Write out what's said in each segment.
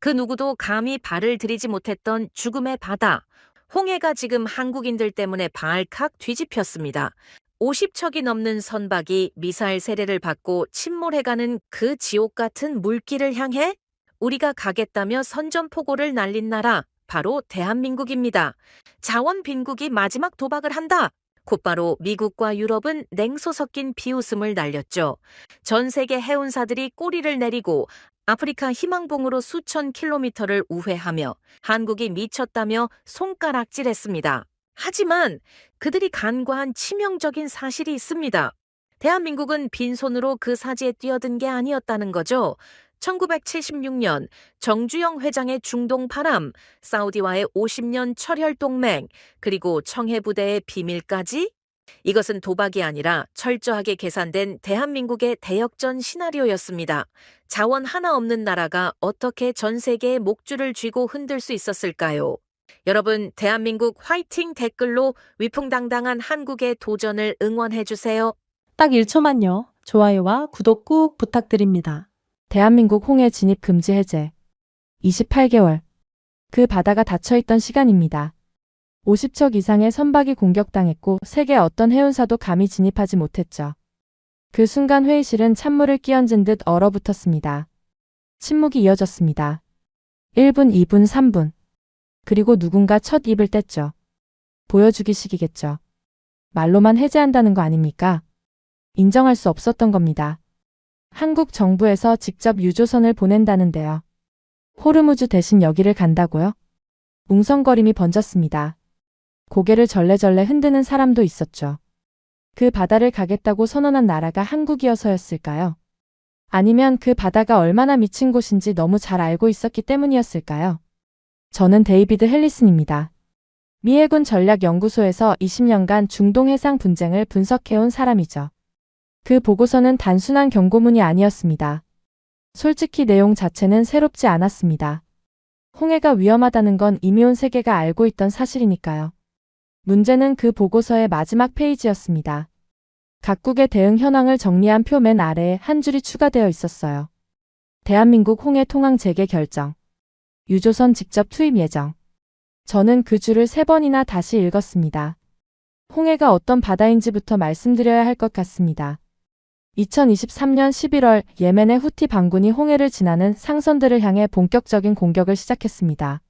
그 누구도 감히 발을 들이지 못했던 죽음의 바다. 홍해가 지금 한국인들 때문에 발칵 뒤집혔습니다. 50척이 넘는 선박이 미사일 세례를 받고 침몰해가는 그 지옥 같은 물길을 향해 우리가 가겠다며 선전포고를 날린 나라, 바로 대한민국입니다. 자원 빈국이 마지막 도박을 한다. 곧바로 미국과 유럽은 냉소 섞인 비웃음을 날렸죠. 전 세계 해운사들이 꼬리를 내리고 아프리카 희망봉으로 수천 킬로미터를 우회하며 한국이 미쳤다며 손가락질했습니다. 하지만 그들이 간과한 치명적인 사실이 있습니다. 대한민국은 빈손으로 그 사지에 뛰어든 게 아니었다는 거죠. 1976년 정주영 회장의 중동 파람, 사우디와의 50년 철혈 동맹, 그리고 청해부대의 비밀까지? 이것은 도박이 아니라 철저하게 계산된 대한민국의 대역전 시나리오였습니다. 자원 하나 없는 나라가 어떻게 전 세계의 목줄을 쥐고 흔들 수 있었을까요? 여러분, 대한민국 화이팅 댓글로 위풍당당한 한국의 도전을 응원해주세요. 딱 1초만요. 좋아요와 구독 꾹 부탁드립니다. 대한민국 홍해 진입 금지 해제. 28개월. 그 바다가 닫혀있던 시간입니다. 50척 이상의 선박이 공격당했고 세계 어떤 해운사도 감히 진입하지 못했죠. 그 순간 회의실은 찬물을 끼얹은 듯 얼어붙었습니다. 침묵이 이어졌습니다. 1분, 2분, 3분. 그리고 누군가 첫 입을 뗐죠. 보여주기식이겠죠. 말로만 해제한다는 거 아닙니까? 인정할 수 없었던 겁니다. 한국 정부에서 직접 유조선을 보낸다는데요. 호르무즈 대신 여기를 간다고요? 웅성거림이 번졌습니다. 고개를 절레절레 흔드는 사람도 있었죠. 그 바다를 가겠다고 선언한 나라가 한국이어서였을까요? 아니면 그 바다가 얼마나 미친 곳인지 너무 잘 알고 있었기 때문이었을까요? 저는 데이비드 헬리슨입니다. 미 해군 전략연구소에서 20년간 중동 해상 분쟁을 분석해온 사람이죠. 그 보고서는 단순한 경고문이 아니었습니다. 솔직히 내용 자체는 새롭지 않았습니다. 홍해가 위험하다는 건 이미 온 세계가 알고 있던 사실이니까요. 문제는 그 보고서의 마지막 페이지였습니다. 각국의 대응 현황을 정리한 표 맨 아래에 한 줄이 추가되어 있었어요. 대한민국 홍해 통항 재개 결정. 유조선 직접 투입 예정. 저는 그 줄을 3번이나 다시 읽었습니다. 홍해가 어떤 바다인지부터 말씀드려야 할 것 같습니다. 2023년 11월 예멘의 후티 반군이 홍해를 지나는 상선들을 향해 본격적인 공격을 시작했습니다.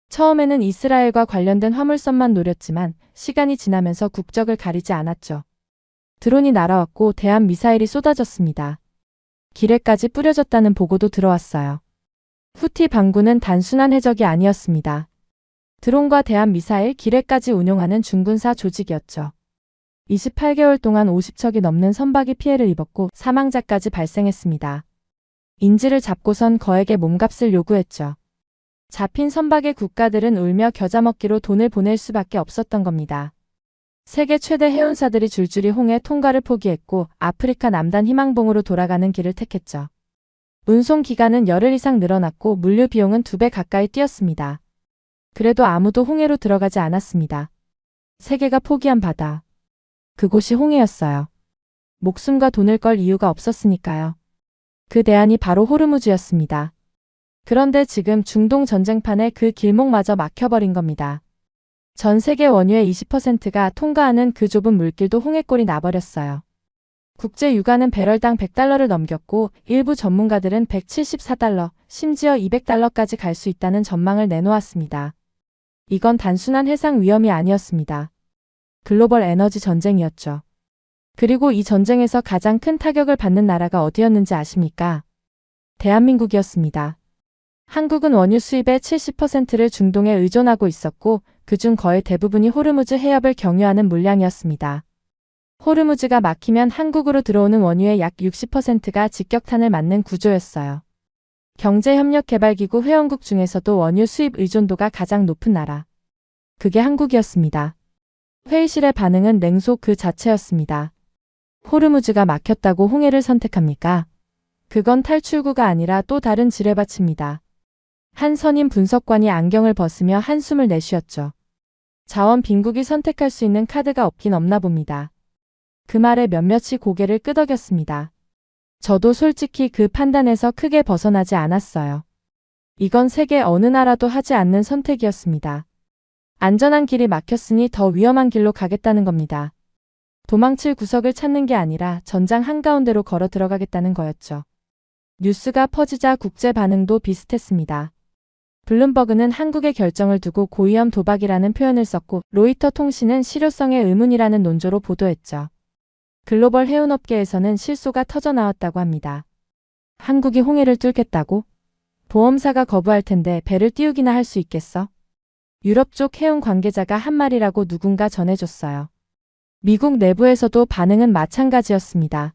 처음에는 이스라엘과 관련된 화물선만 노렸지만 시간이 지나면서 국적을 가리지 않았죠. 드론이 날아왔고 대한 미사일이 쏟아졌습니다. 기뢰까지 뿌려졌다는 보고도 들어왔어요. 후티 반군은 단순한 해적이 아니었습니다. 드론과 대한 미사일, 기뢰까지 운용하는 중군사 조직이었죠. 28개월 동안 50척이 넘는 선박이 피해를 입었고 사망자까지 발생했습니다. 인질을 잡고선 거액의 몸값을 요구했죠. 잡힌 선박의 국가들은 울며 겨자먹기로 돈을 보낼 수밖에 없었던 겁니다. 세계 최대 해운사들이 줄줄이 홍해 통과를 포기했고 아프리카 남단 희망봉으로 돌아가는 길을 택했죠. 운송 기간은 열흘 이상 늘어났고 물류 비용은 2배 가까이 뛰었습니다. 그래도 아무도 홍해로 들어가지 않았습니다. 세계가 포기한 바다. 그곳이 홍해였어요. 목숨과 돈을 걸 이유가 없었으니까요. 그 대안이 바로 호르무즈였습니다. 그런데 지금 중동 전쟁판에 그 길목마저 막혀버린 겁니다. 전 세계 원유의 20%가 통과하는 그 좁은 물길도 홍해꼴이 나버렸어요. 국제 유가는 배럴당 100달러를 넘겼고 일부 전문가들은 174달러, 심지어 200달러까지 갈 수 있다는 전망을 내놓았습니다. 이건 단순한 해상 위험이 아니었습니다. 글로벌 에너지 전쟁이었죠. 그리고 이 전쟁에서 가장 큰 타격을 받는 나라가 어디였는지 아십니까? 대한민국이었습니다. 한국은 원유 수입의 70%를 중동에 의존하고 있었고 그중 거의 대부분이 호르무즈 해협을 경유하는 물량이었습니다. 호르무즈가 막히면 한국으로 들어오는 원유의 약 60%가 직격탄을 맞는 구조였어요. 경제협력개발기구 회원국 중에서도 원유 수입 의존도가 가장 높은 나라. 그게 한국이었습니다. 회의실의 반응은 냉소 그 자체였습니다. 호르무즈가 막혔다고 홍해를 선택합니까? 그건 탈출구가 아니라 또 다른 지뢰밭입니다. 한 선임 분석관이 안경을 벗으며 한숨을 내쉬었죠. 자원 빈국이 선택할 수 있는 카드가 없긴 없나 봅니다. 그 말에 몇몇이 고개를 끄덕였습니다. 저도 솔직히 그 판단에서 크게 벗어나지 않았어요. 이건 세계 어느 나라도 하지 않는 선택이었습니다. 안전한 길이 막혔으니 더 위험한 길로 가겠다는 겁니다. 도망칠 구석을 찾는 게 아니라 전장 한가운데로 걸어 들어가겠다는 거였죠. 뉴스가 퍼지자 국제 반응도 비슷했습니다. 블룸버그는 한국의 결정을 두고 고위험 도박이라는 표현을 썼고 로이터 통신은 실효성의 의문이라는 논조로 보도했죠. 글로벌 해운업계에서는 실소가 터져나왔다고 합니다. 한국이 홍해를 뚫겠다고? 보험사가 거부할 텐데 배를 띄우기나 할 수 있겠어? 유럽 쪽 해운 관계자가 한 말이라고 누군가 전해줬어요. 미국 내부에서도 반응은 마찬가지였습니다.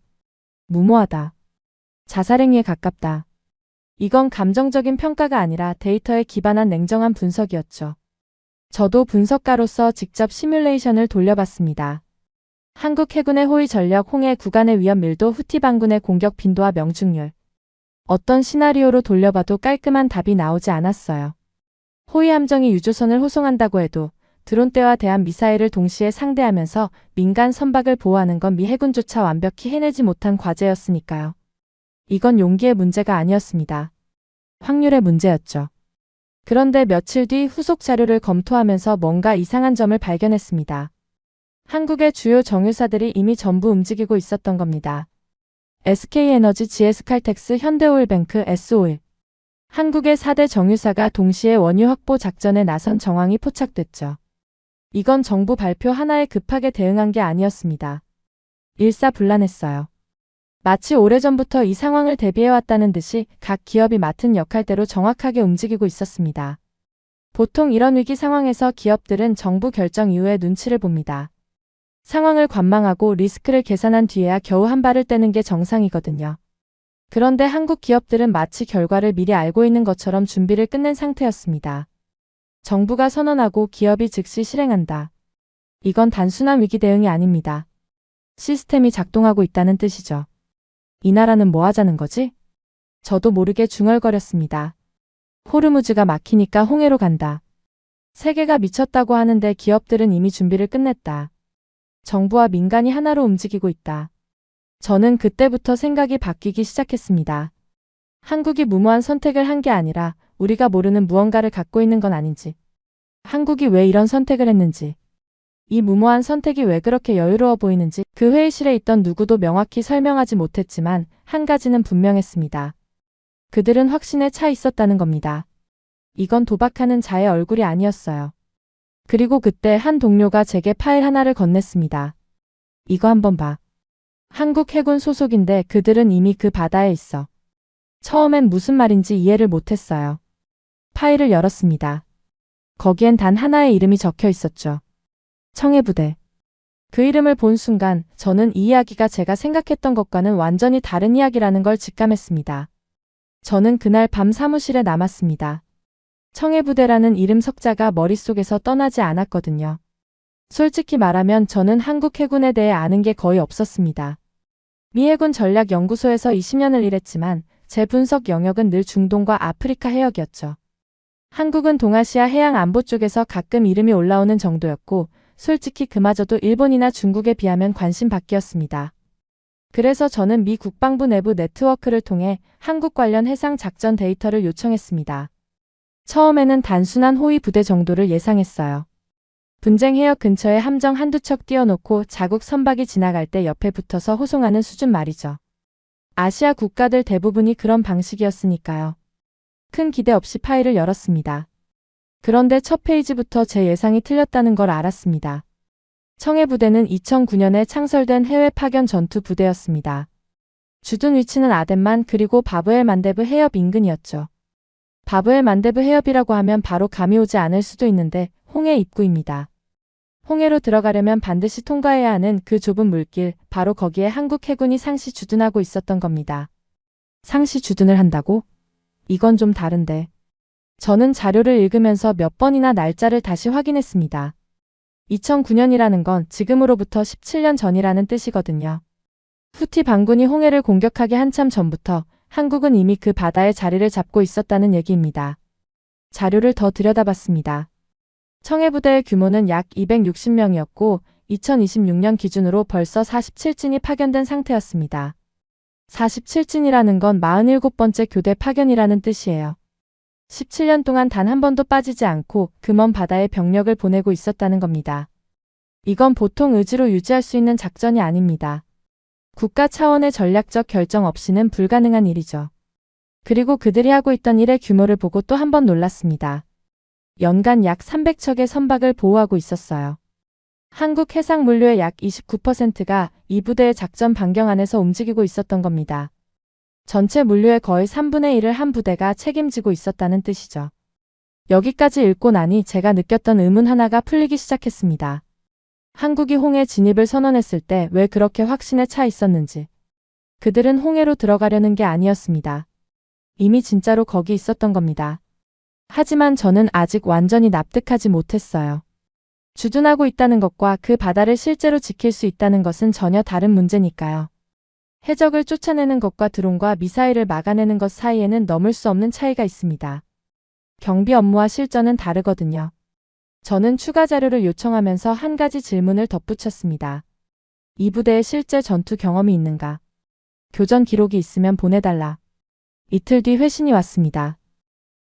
무모하다. 자살행위에 가깝다. 이건 감정적인 평가가 아니라 데이터에 기반한 냉정한 분석이었죠. 저도 분석가로서 직접 시뮬레이션을 돌려봤습니다. 한국 해군의 호위 전력, 홍해 구간의 위험 밀도, 후티 반군의 공격 빈도와 명중률. 어떤 시나리오로 돌려봐도 깔끔한 답이 나오지 않았어요. 호위 함정이 유조선을 호송한다고 해도 드론대와 대한 미사일을 동시에 상대하면서 민간 선박을 보호하는 건 미 해군조차 완벽히 해내지 못한 과제였으니까요. 이건 용기의 문제가 아니었습니다. 확률의 문제였죠. 그런데 며칠 뒤 후속 자료를 검토하면서 뭔가 이상한 점을 발견했습니다. 한국의 주요 정유사들이 이미 전부 움직이고 있었던 겁니다. SK에너지, GS칼텍스, 현대오일뱅크, S오일. 한국의 4대 정유사가 동시에 원유 확보 작전에 나선 정황이 포착됐죠. 이건 정부 발표 하나에 급하게 대응한 게 아니었습니다. 일사불란했어요. 마치 오래전부터 이 상황을 대비해왔다는 듯이 각 기업이 맡은 역할대로 정확하게 움직이고 있었습니다. 보통 이런 위기 상황에서 기업들은 정부 결정 이후에 눈치를 봅니다. 상황을 관망하고 리스크를 계산한 뒤에야 겨우 한 발을 떼는 게 정상이거든요. 그런데 한국 기업들은 마치 결과를 미리 알고 있는 것처럼 준비를 끝낸 상태였습니다. 정부가 선언하고 기업이 즉시 실행한다. 이건 단순한 위기 대응이 아닙니다. 시스템이 작동하고 있다는 뜻이죠. 이 나라는 뭐 하자는 거지? 저도 모르게 중얼거렸습니다. 호르무즈가 막히니까 홍해로 간다. 세계가 미쳤다고 하는데 기업들은 이미 준비를 끝냈다. 정부와 민간이 하나로 움직이고 있다. 저는 그때부터 생각이 바뀌기 시작했습니다. 한국이 무모한 선택을 한 게 아니라 우리가 모르는 무언가를 갖고 있는 건 아닌지. 한국이 왜 이런 선택을 했는지. 이 무모한 선택이 왜 그렇게 여유로워 보이는지 그 회의실에 있던 누구도 명확히 설명하지 못했지만 한 가지는 분명했습니다. 그들은 확신에 차 있었다는 겁니다. 이건 도박하는 자의 얼굴이 아니었어요. 그리고 그때 한 동료가 제게 파일 하나를 건넸습니다. 이거 한번 봐. 한국 해군 소속인데 그들은 이미 그 바다에 있어. 처음엔 무슨 말인지 이해를 못했어요. 파일을 열었습니다. 거기엔 단 하나의 이름이 적혀 있었죠. 청해부대. 그 이름을 본 순간 저는 이 이야기가 제가 생각했던 것과는 완전히 다른 이야기라는 걸 직감했습니다. 저는 그날 밤 사무실에 남았습니다. 청해부대라는 이름 석자가 머릿속에서 떠나지 않았거든요. 솔직히 말하면 저는 한국 해군에 대해 아는 게 거의 없었습니다. 미 해군 전략연구소에서 20년을 일했지만 제 분석 영역은 늘 중동과 아프리카 해역이었죠. 한국은 동아시아 해양 안보 쪽에서 가끔 이름이 올라오는 정도였고 솔직히 그마저도 일본이나 중국에 비하면 관심 밖이었습니다. 그래서 저는 미 국방부 내부 네트워크를 통해 한국 관련 해상 작전 데이터를 요청했습니다. 처음에는 단순한 호위 부대 정도를 예상했어요. 분쟁 해역 근처에 함정 한두 척 띄워놓고 자국 선박이 지나갈 때 옆에 붙어서 호송하는 수준 말이죠. 아시아 국가들 대부분이 그런 방식이었으니까요. 큰 기대 없이 파일을 열었습니다. 그런데 첫 페이지부터 제 예상이 틀렸다는 걸 알았습니다. 청해부대는 2009년에 창설된 해외 파견 전투 부대였습니다. 주둔 위치는 아덴만 그리고 바브엘 만데브 해협 인근이었죠. 바브엘 만데브 해협이라고 하면 바로 감이 오지 않을 수도 있는데 홍해 입구입니다. 홍해로 들어가려면 반드시 통과해야 하는 그 좁은 물길, 바로 거기에 한국 해군이 상시 주둔하고 있었던 겁니다. 상시 주둔을 한다고? 이건 좀 다른데. 저는 자료를 읽으면서 몇 번이나 날짜를 다시 확인했습니다. 2009년이라는 건 지금으로부터 17년 전이라는 뜻이거든요. 후티 반군이 홍해를 공격하기 한참 전부터 한국은 이미 그 바다에 자리를 잡고 있었다는 얘기입니다. 자료를 더 들여다봤습니다. 청해부대의 규모는 약 260명이었고 2026년 기준으로 벌써 47진이 파견된 상태였습니다. 47진이라는 건 47번째 교대 파견이라는 뜻이에요. 17년 동안 단 한 번도 빠지지 않고 그 먼 바다에 병력을 보내고 있었다는 겁니다. 이건 보통 의지로 유지할 수 있는 작전이 아닙니다. 국가 차원의 전략적 결정 없이는 불가능한 일이죠. 그리고 그들이 하고 있던 일의 규모를 보고 또 한 번 놀랐습니다. 연간 약 300척의 선박을 보호하고 있었어요. 한국 해상 물류의 약 29%가 이 부대의 작전 반경 안에서 움직이고 있었던 겁니다. 전체 물류의 거의 3분의 1을 한 부대가 책임지고 있었다는 뜻이죠. 여기까지 읽고 나니 제가 느꼈던 의문 하나가 풀리기 시작했습니다. 한국이 홍해 진입을 선언했을 때 왜 그렇게 확신에 차 있었는지. 그들은 홍해로 들어가려는 게 아니었습니다. 이미 진짜로 거기 있었던 겁니다. 하지만 저는 아직 완전히 납득하지 못했어요. 주둔하고 있다는 것과 그 바다를 실제로 지킬 수 있다는 것은 전혀 다른 문제니까요. 해적을 쫓아내는 것과 드론과 미사일을 막아내는 것 사이에는 넘을 수 없는 차이가 있습니다. 경비 업무와 실전은 다르거든요. 저는 추가 자료를 요청하면서 한 가지 질문을 덧붙였습니다. 이 부대에 실제 전투 경험이 있는가? 교전 기록이 있으면 보내달라. 이틀 뒤 회신이 왔습니다.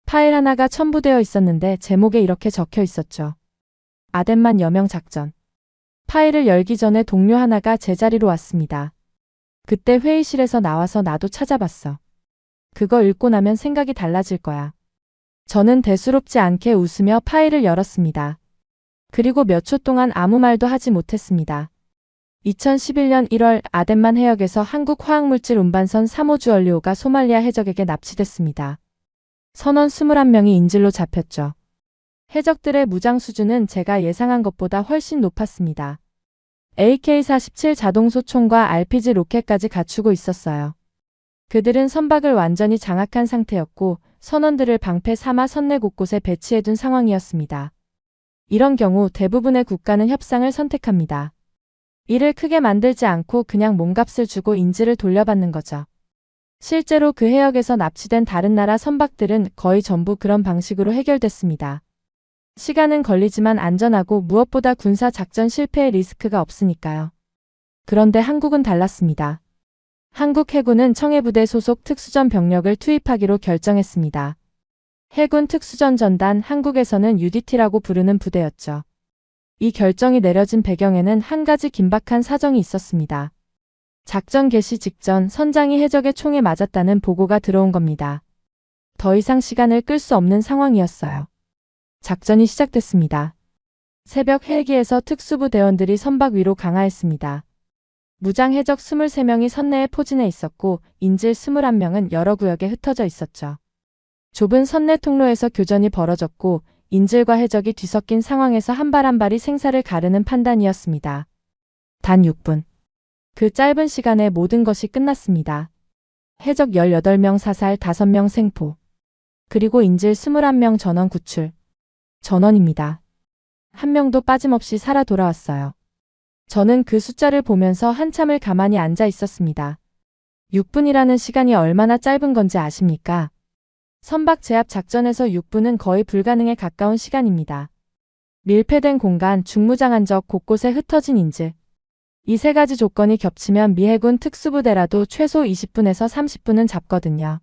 파일 하나가 첨부되어 있었는데 제목에 이렇게 적혀 있었죠. 아덴만 여명 작전. 파일을 열기 전에 동료 하나가 제자리로 왔습니다. 그때 회의실에서 나와서 나도 찾아봤어. 그거 읽고 나면 생각이 달라질 거야. 저는 대수롭지 않게 웃으며 파일을 열었습니다. 그리고 몇 초 동안 아무 말도 하지 못했습니다. 2011년 1월 아덴만 해역에서 한국 화학물질 운반선 3호 주얼리오가 소말리아 해적에게 납치됐습니다. 선원 21명이 인질로 잡혔죠. 해적들의 무장 수준은 제가 예상한 것보다 훨씬 높았습니다. AK-47 자동소총과 RPG 로켓까지 갖추고 있었어요. 그들은 선박을 완전히 장악한 상태였고 선원들을 방패 삼아 선내 곳곳에 배치해둔 상황이었습니다. 이런 경우 대부분의 국가는 협상을 선택합니다. 일을 크게 만들지 않고 그냥 몸값을 주고 인질을 돌려받는 거죠. 실제로 그 해역에서 납치된 다른 나라 선박들은 거의 전부 그런 방식으로 해결됐습니다. 시간은 걸리지만 안전하고 무엇보다 군사 작전 실패의 리스크가 없으니까요. 그런데 한국은 달랐습니다. 한국 해군은 청해부대 소속 특수전 병력을 투입하기로 결정했습니다. 해군 특수전 전단 한국에서는 UDT라고 부르는 부대였죠. 이 결정이 내려진 배경에는 한 가지 긴박한 사정이 있었습니다. 작전 개시 직전 선장이 해적의 총에 맞았다는 보고가 들어온 겁니다. 더 이상 시간을 끌 수 없는 상황이었어요. 작전이 시작됐습니다. 새벽 헬기에서 특수부 대원들이 선박 위로 강하했습니다. 무장 해적 23명이 선내에 포진해 있었고 인질 21명은 여러 구역에 흩어져 있었죠. 좁은 선내 통로에서 교전이 벌어졌고 인질과 해적이 뒤섞인 상황에서 한 발 한 발이 생사를 가르는 판단이었습니다. 단 6분. 그 짧은 시간에 모든 것이 끝났습니다. 해적 18명 사살 5명 생포. 그리고 인질 21명 전원 구출. 전원입니다. 한 명도 빠짐없이 살아 돌아왔어요. 저는 그 숫자를 보면서 한참을 가만히 앉아 있었습니다. 6분이라는 시간이 얼마나 짧은 건지 아십니까? 선박 제압 작전에서 6분은 거의 불가능에 가까운 시간입니다. 밀폐된 공간, 중무장한 적, 곳곳에 흩어진 인질. 이 세 가지 조건이 겹치면 미 해군 특수부대라도 최소 20분에서 30분은 잡거든요.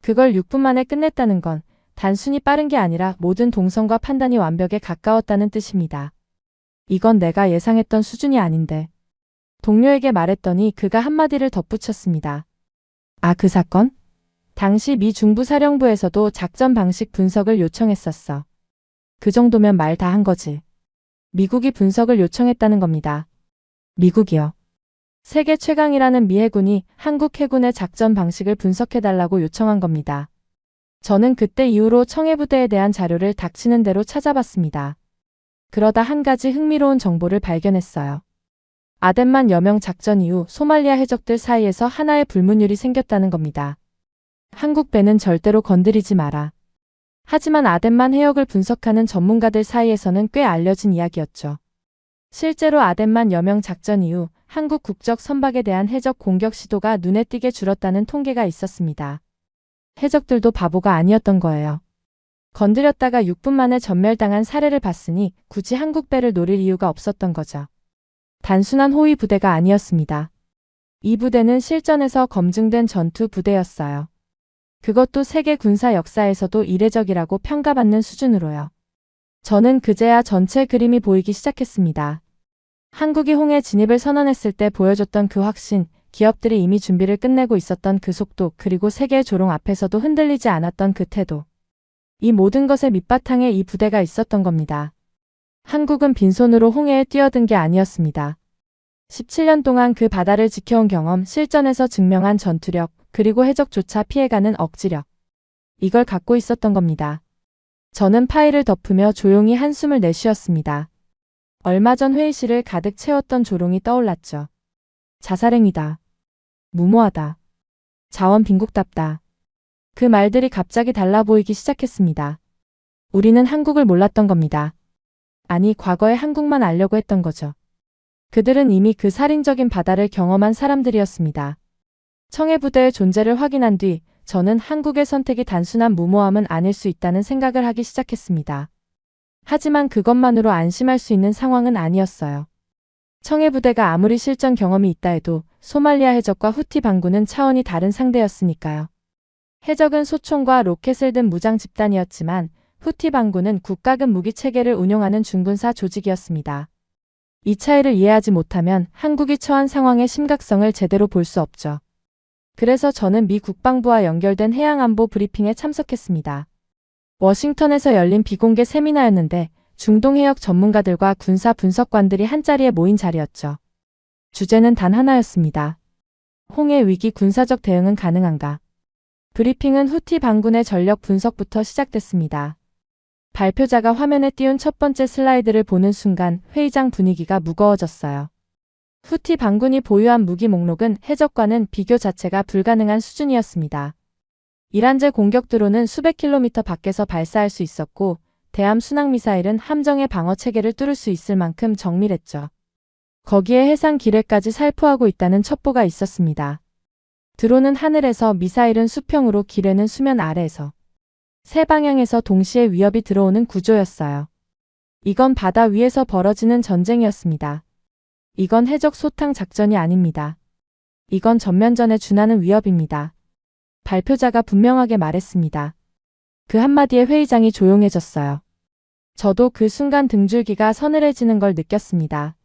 그걸 6분 만에 끝냈다는 건 단순히 빠른 게 아니라 모든 동선과 판단이 완벽에 가까웠다는 뜻입니다. 이건 내가 예상했던 수준이 아닌데. 동료에게 말했더니 그가 한마디를 덧붙였습니다. 아, 그 사건? 당시 미 중부사령부에서도 작전 방식 분석을 요청했었어. 그 정도면 말 다 한 거지. 미국이 분석을 요청했다는 겁니다. 미국이요. 세계 최강이라는 미 해군이 한국 해군의 작전 방식을 분석해달라고 요청한 겁니다. 저는 그때 이후로 청해부대에 대한 자료를 닥치는 대로 찾아봤습니다. 그러다 한 가지 흥미로운 정보를 발견했어요. 아덴만 여명 작전 이후 소말리아 해적들 사이에서 하나의 불문율이 생겼다는 겁니다. 한국 배는 절대로 건드리지 마라. 하지만 아덴만 해역을 분석하는 전문가들 사이에서는 꽤 알려진 이야기였죠. 실제로 아덴만 여명 작전 이후 한국 국적 선박에 대한 해적 공격 시도가 눈에 띄게 줄었다는 통계가 있었습니다. 해적들도 바보가 아니었던 거예요. 건드렸다가 6분 만에 전멸당한 사례를 봤으니 굳이 한국 배를 노릴 이유가 없었던 거죠. 단순한 호위 부대가 아니었습니다. 이 부대는 실전에서 검증된 전투 부대였어요. 그것도 세계 군사 역사에서도 이례적이라고 평가받는 수준으로요. 저는 그제야 전체 그림이 보이기 시작했습니다. 한국이 홍해 진입을 선언했을 때 보여줬던 그 확신, 기업들이 이미 준비를 끝내고 있었던 그 속도, 그리고 세계의 조롱 앞에서도 흔들리지 않았던 그 태도. 이 모든 것의 밑바탕에 이 부대가 있었던 겁니다. 한국은 빈손으로 홍해에 뛰어든 게 아니었습니다. 17년 동안 그 바다를 지켜온 경험, 실전에서 증명한 전투력, 그리고 해적조차 피해가는 억지력. 이걸 갖고 있었던 겁니다. 저는 파일을 덮으며 조용히 한숨을 내쉬었습니다. 얼마 전 회의실을 가득 채웠던 조롱이 떠올랐죠. 자살행위다. 무모하다. 자원 빈국답다. 그 말들이 갑자기 달라 보이기 시작했습니다. 우리는 한국을 몰랐던 겁니다. 아니, 과거의 한국만 알려고 했던 거죠. 그들은 이미 그 살인적인 바다를 경험한 사람들이었습니다. 청해부대의 존재를 확인한 뒤 저는 한국의 선택이 단순한 무모함은 아닐 수 있다는 생각을 하기 시작했습니다. 하지만 그것만으로 안심할 수 있는 상황은 아니었어요. 청해부대가 아무리 실전 경험이 있다 해도 소말리아 해적과 후티 반군은 차원이 다른 상대였으니까요. 해적은 소총과 로켓을 든 무장 집단이었지만 후티 반군은 국가급 무기 체계를 운용하는 중군사 조직이었습니다. 이 차이를 이해하지 못하면 한국이 처한 상황의 심각성을 제대로 볼 수 없죠. 그래서 저는 미 국방부와 연결된 해양안보 브리핑에 참석했습니다. 워싱턴에서 열린 비공개 세미나였는데 중동 해역 전문가들과 군사 분석관들이 한자리에 모인 자리였죠. 주제는 단 하나였습니다. 홍해 위기 군사적 대응은 가능한가? 브리핑은 후티 반군의 전력 분석부터 시작됐습니다. 발표자가 화면에 띄운 첫 번째 슬라이드를 보는 순간 회의장 분위기가 무거워졌어요. 후티 반군이 보유한 무기 목록은 해적과는 비교 자체가 불가능한 수준이었습니다. 이란제 공격 드론은 수백 킬로미터 밖에서 발사할 수 있었고 대함 순항미사일은 함정의 방어 체계를 뚫을 수 있을 만큼 정밀했죠. 거기에 해상 기뢰까지 살포하고 있다는 첩보가 있었습니다. 드론은 하늘에서, 미사일은 수평으로, 기뢰는 수면 아래에서. 세 방향에서 동시에 위협이 들어오는 구조였어요. 이건 바다 위에서 벌어지는 전쟁이었습니다. 이건 해적 소탕 작전이 아닙니다. 이건 전면전에 준하는 위협입니다. 발표자가 분명하게 말했습니다. 그 한마디에 회의장이 조용해졌어요. 저도 그 순간 등줄기가 서늘해지는 걸 느꼈습니다.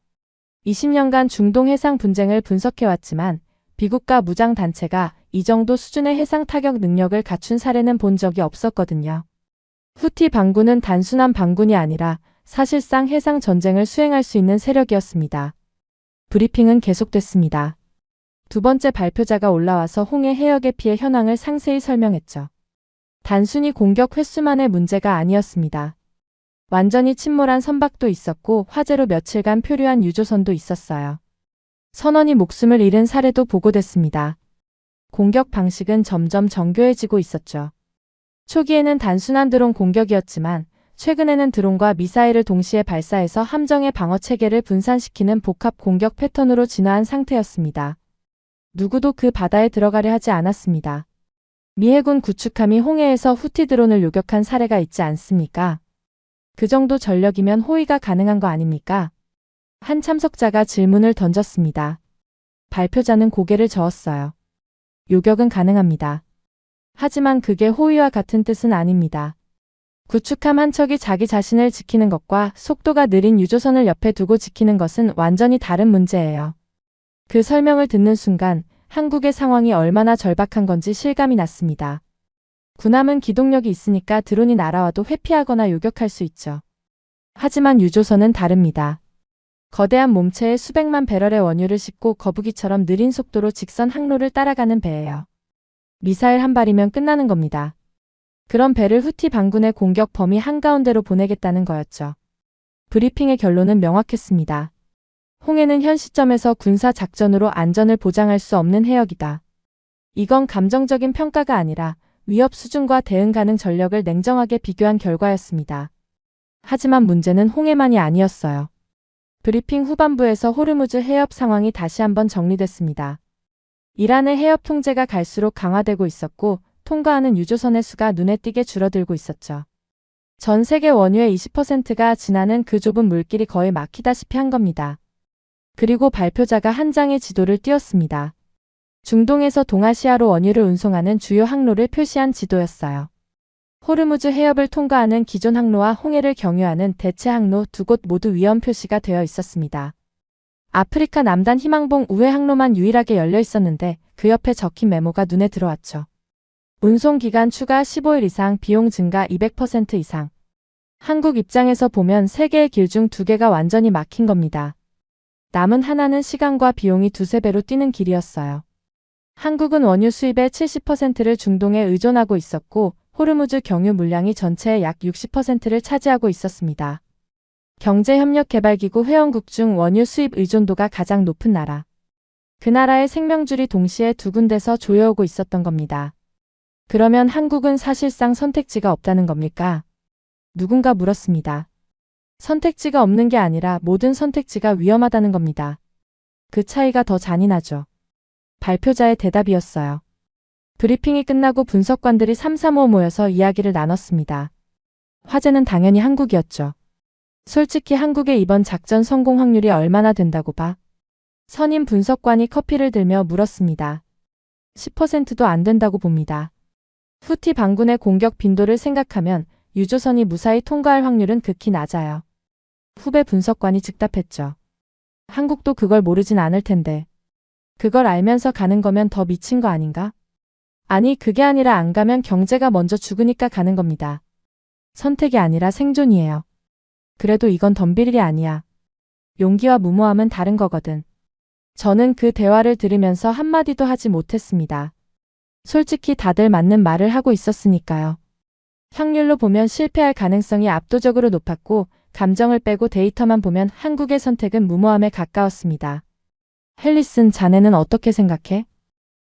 20년간 중동 해상 분쟁을 분석해왔지만 비국가 무장단체가 이 정도 수준의 해상 타격 능력을 갖춘 사례는 본 적이 없었거든요. 후티 반군은 단순한 반군이 아니라 사실상 해상 전쟁을 수행할 수 있는 세력이었습니다. 브리핑은 계속됐습니다. 두 번째 발표자가 올라와서 홍해 해역의 피해 현황을 상세히 설명했죠. 단순히 공격 횟수만의 문제가 아니었습니다. 완전히 침몰한 선박도 있었고 화재로 며칠간 표류한 유조선도 있었어요. 선원이 목숨을 잃은 사례도 보고됐습니다. 공격 방식은 점점 정교해지고 있었죠. 초기에는 단순한 드론 공격이었지만 최근에는 드론과 미사일을 동시에 발사해서 함정의 방어 체계를 분산시키는 복합 공격 패턴으로 진화한 상태였습니다. 누구도 그 바다에 들어가려 하지 않았습니다. 미 해군 구축함이 홍해에서 후티 드론을 요격한 사례가 있지 않습니까? 그 정도 전력이면 호위가 가능한 거 아닙니까? 한 참석자가 질문을 던졌습니다. 발표자는 고개를 저었어요. 요격은 가능합니다. 하지만 그게 호위와 같은 뜻은 아닙니다. 구축함 한 척이 자기 자신을 지키는 것과 속도가 느린 유조선을 옆에 두고 지키는 것은 완전히 다른 문제예요. 그 설명을 듣는 순간 한국의 상황이 얼마나 절박한 건지 실감이 났습니다. 군함은 기동력이 있으니까 드론이 날아와도 회피하거나 요격할 수 있죠. 하지만 유조선은 다릅니다. 거대한 몸체에 수백만 배럴의 원유를 싣고 거북이처럼 느린 속도로 직선 항로를 따라가는 배예요. 미사일 한 발이면 끝나는 겁니다. 그런 배를 후티 반군의 공격 범위 한가운데로 보내겠다는 거였죠. 브리핑의 결론은 명확했습니다. 홍해는 현 시점에서 군사 작전으로 안전을 보장할 수 없는 해역이다. 이건 감정적인 평가가 아니라 위협 수준과 대응 가능 전력을 냉정하게 비교한 결과였습니다. 하지만 문제는 홍해만이 아니었어요. 브리핑 후반부에서 호르무즈 해협 상황이 다시 한번 정리됐습니다. 이란의 해협 통제가 갈수록 강화되고 있었고 통과하는 유조선의 수가 눈에 띄게 줄어들고 있었죠. 전 세계 원유의 20%가 지나는 그 좁은 물길이 거의 막히다시피 한 겁니다. 그리고 발표자가 한 장의 지도를 띄웠습니다. 중동에서 동아시아로 원유를 운송하는 주요 항로를 표시한 지도였어요. 호르무즈 해협을 통과하는 기존 항로와 홍해를 경유하는 대체 항로 두 곳 모두 위험 표시가 되어 있었습니다. 아프리카 남단 희망봉 우회 항로만 유일하게 열려 있었는데 그 옆에 적힌 메모가 눈에 들어왔죠. 운송 기간 추가 15일 이상, 비용 증가 200% 이상. 한국 입장에서 보면 3개의 길 중 2개가 완전히 막힌 겁니다. 남은 하나는 시간과 비용이 두세 배로 뛰는 길이었어요. 한국은 원유 수입의 70%를 중동에 의존하고 있었고 호르무즈 경유 물량이 전체의 약 60%를 차지하고 있었습니다. 경제협력개발기구 회원국 중 원유 수입 의존도가 가장 높은 나라. 그 나라의 생명줄이 동시에 두 군데서 조여오고 있었던 겁니다. 그러면 한국은 사실상 선택지가 없다는 겁니까? 누군가 물었습니다. 선택지가 없는 게 아니라 모든 선택지가 위험하다는 겁니다. 그 차이가 더 잔인하죠. 발표자의 대답이었어요. 브리핑이 끝나고 분석관들이 삼삼오오 모여서 이야기를 나눴습니다. 화제는 당연히 한국이었죠. 솔직히 한국의 이번 작전 성공 확률이 얼마나 된다고 봐? 선임 분석관이 커피를 들며 물었습니다. 10%도 안 된다고 봅니다. 후티 반군의 공격 빈도를 생각하면 유조선이 무사히 통과할 확률은 극히 낮아요. 후배 분석관이 즉답했죠. 한국도 그걸 모르진 않을 텐데. 그걸 알면서 가는 거면 더 미친 거 아닌가? 아니, 그게 아니라 안 가면 경제가 먼저 죽으니까 가는 겁니다. 선택이 아니라 생존이에요. 그래도 이건 덤빌 일이 아니야. 용기와 무모함은 다른 거거든. 저는 그 대화를 들으면서 한마디도 하지 못했습니다. 솔직히 다들 맞는 말을 하고 있었으니까요. 확률로 보면 실패할 가능성이 압도적으로 높았고 감정을 빼고 데이터만 보면 한국의 선택은 무모함에 가까웠습니다. 헬리슨, 자네는 어떻게 생각해?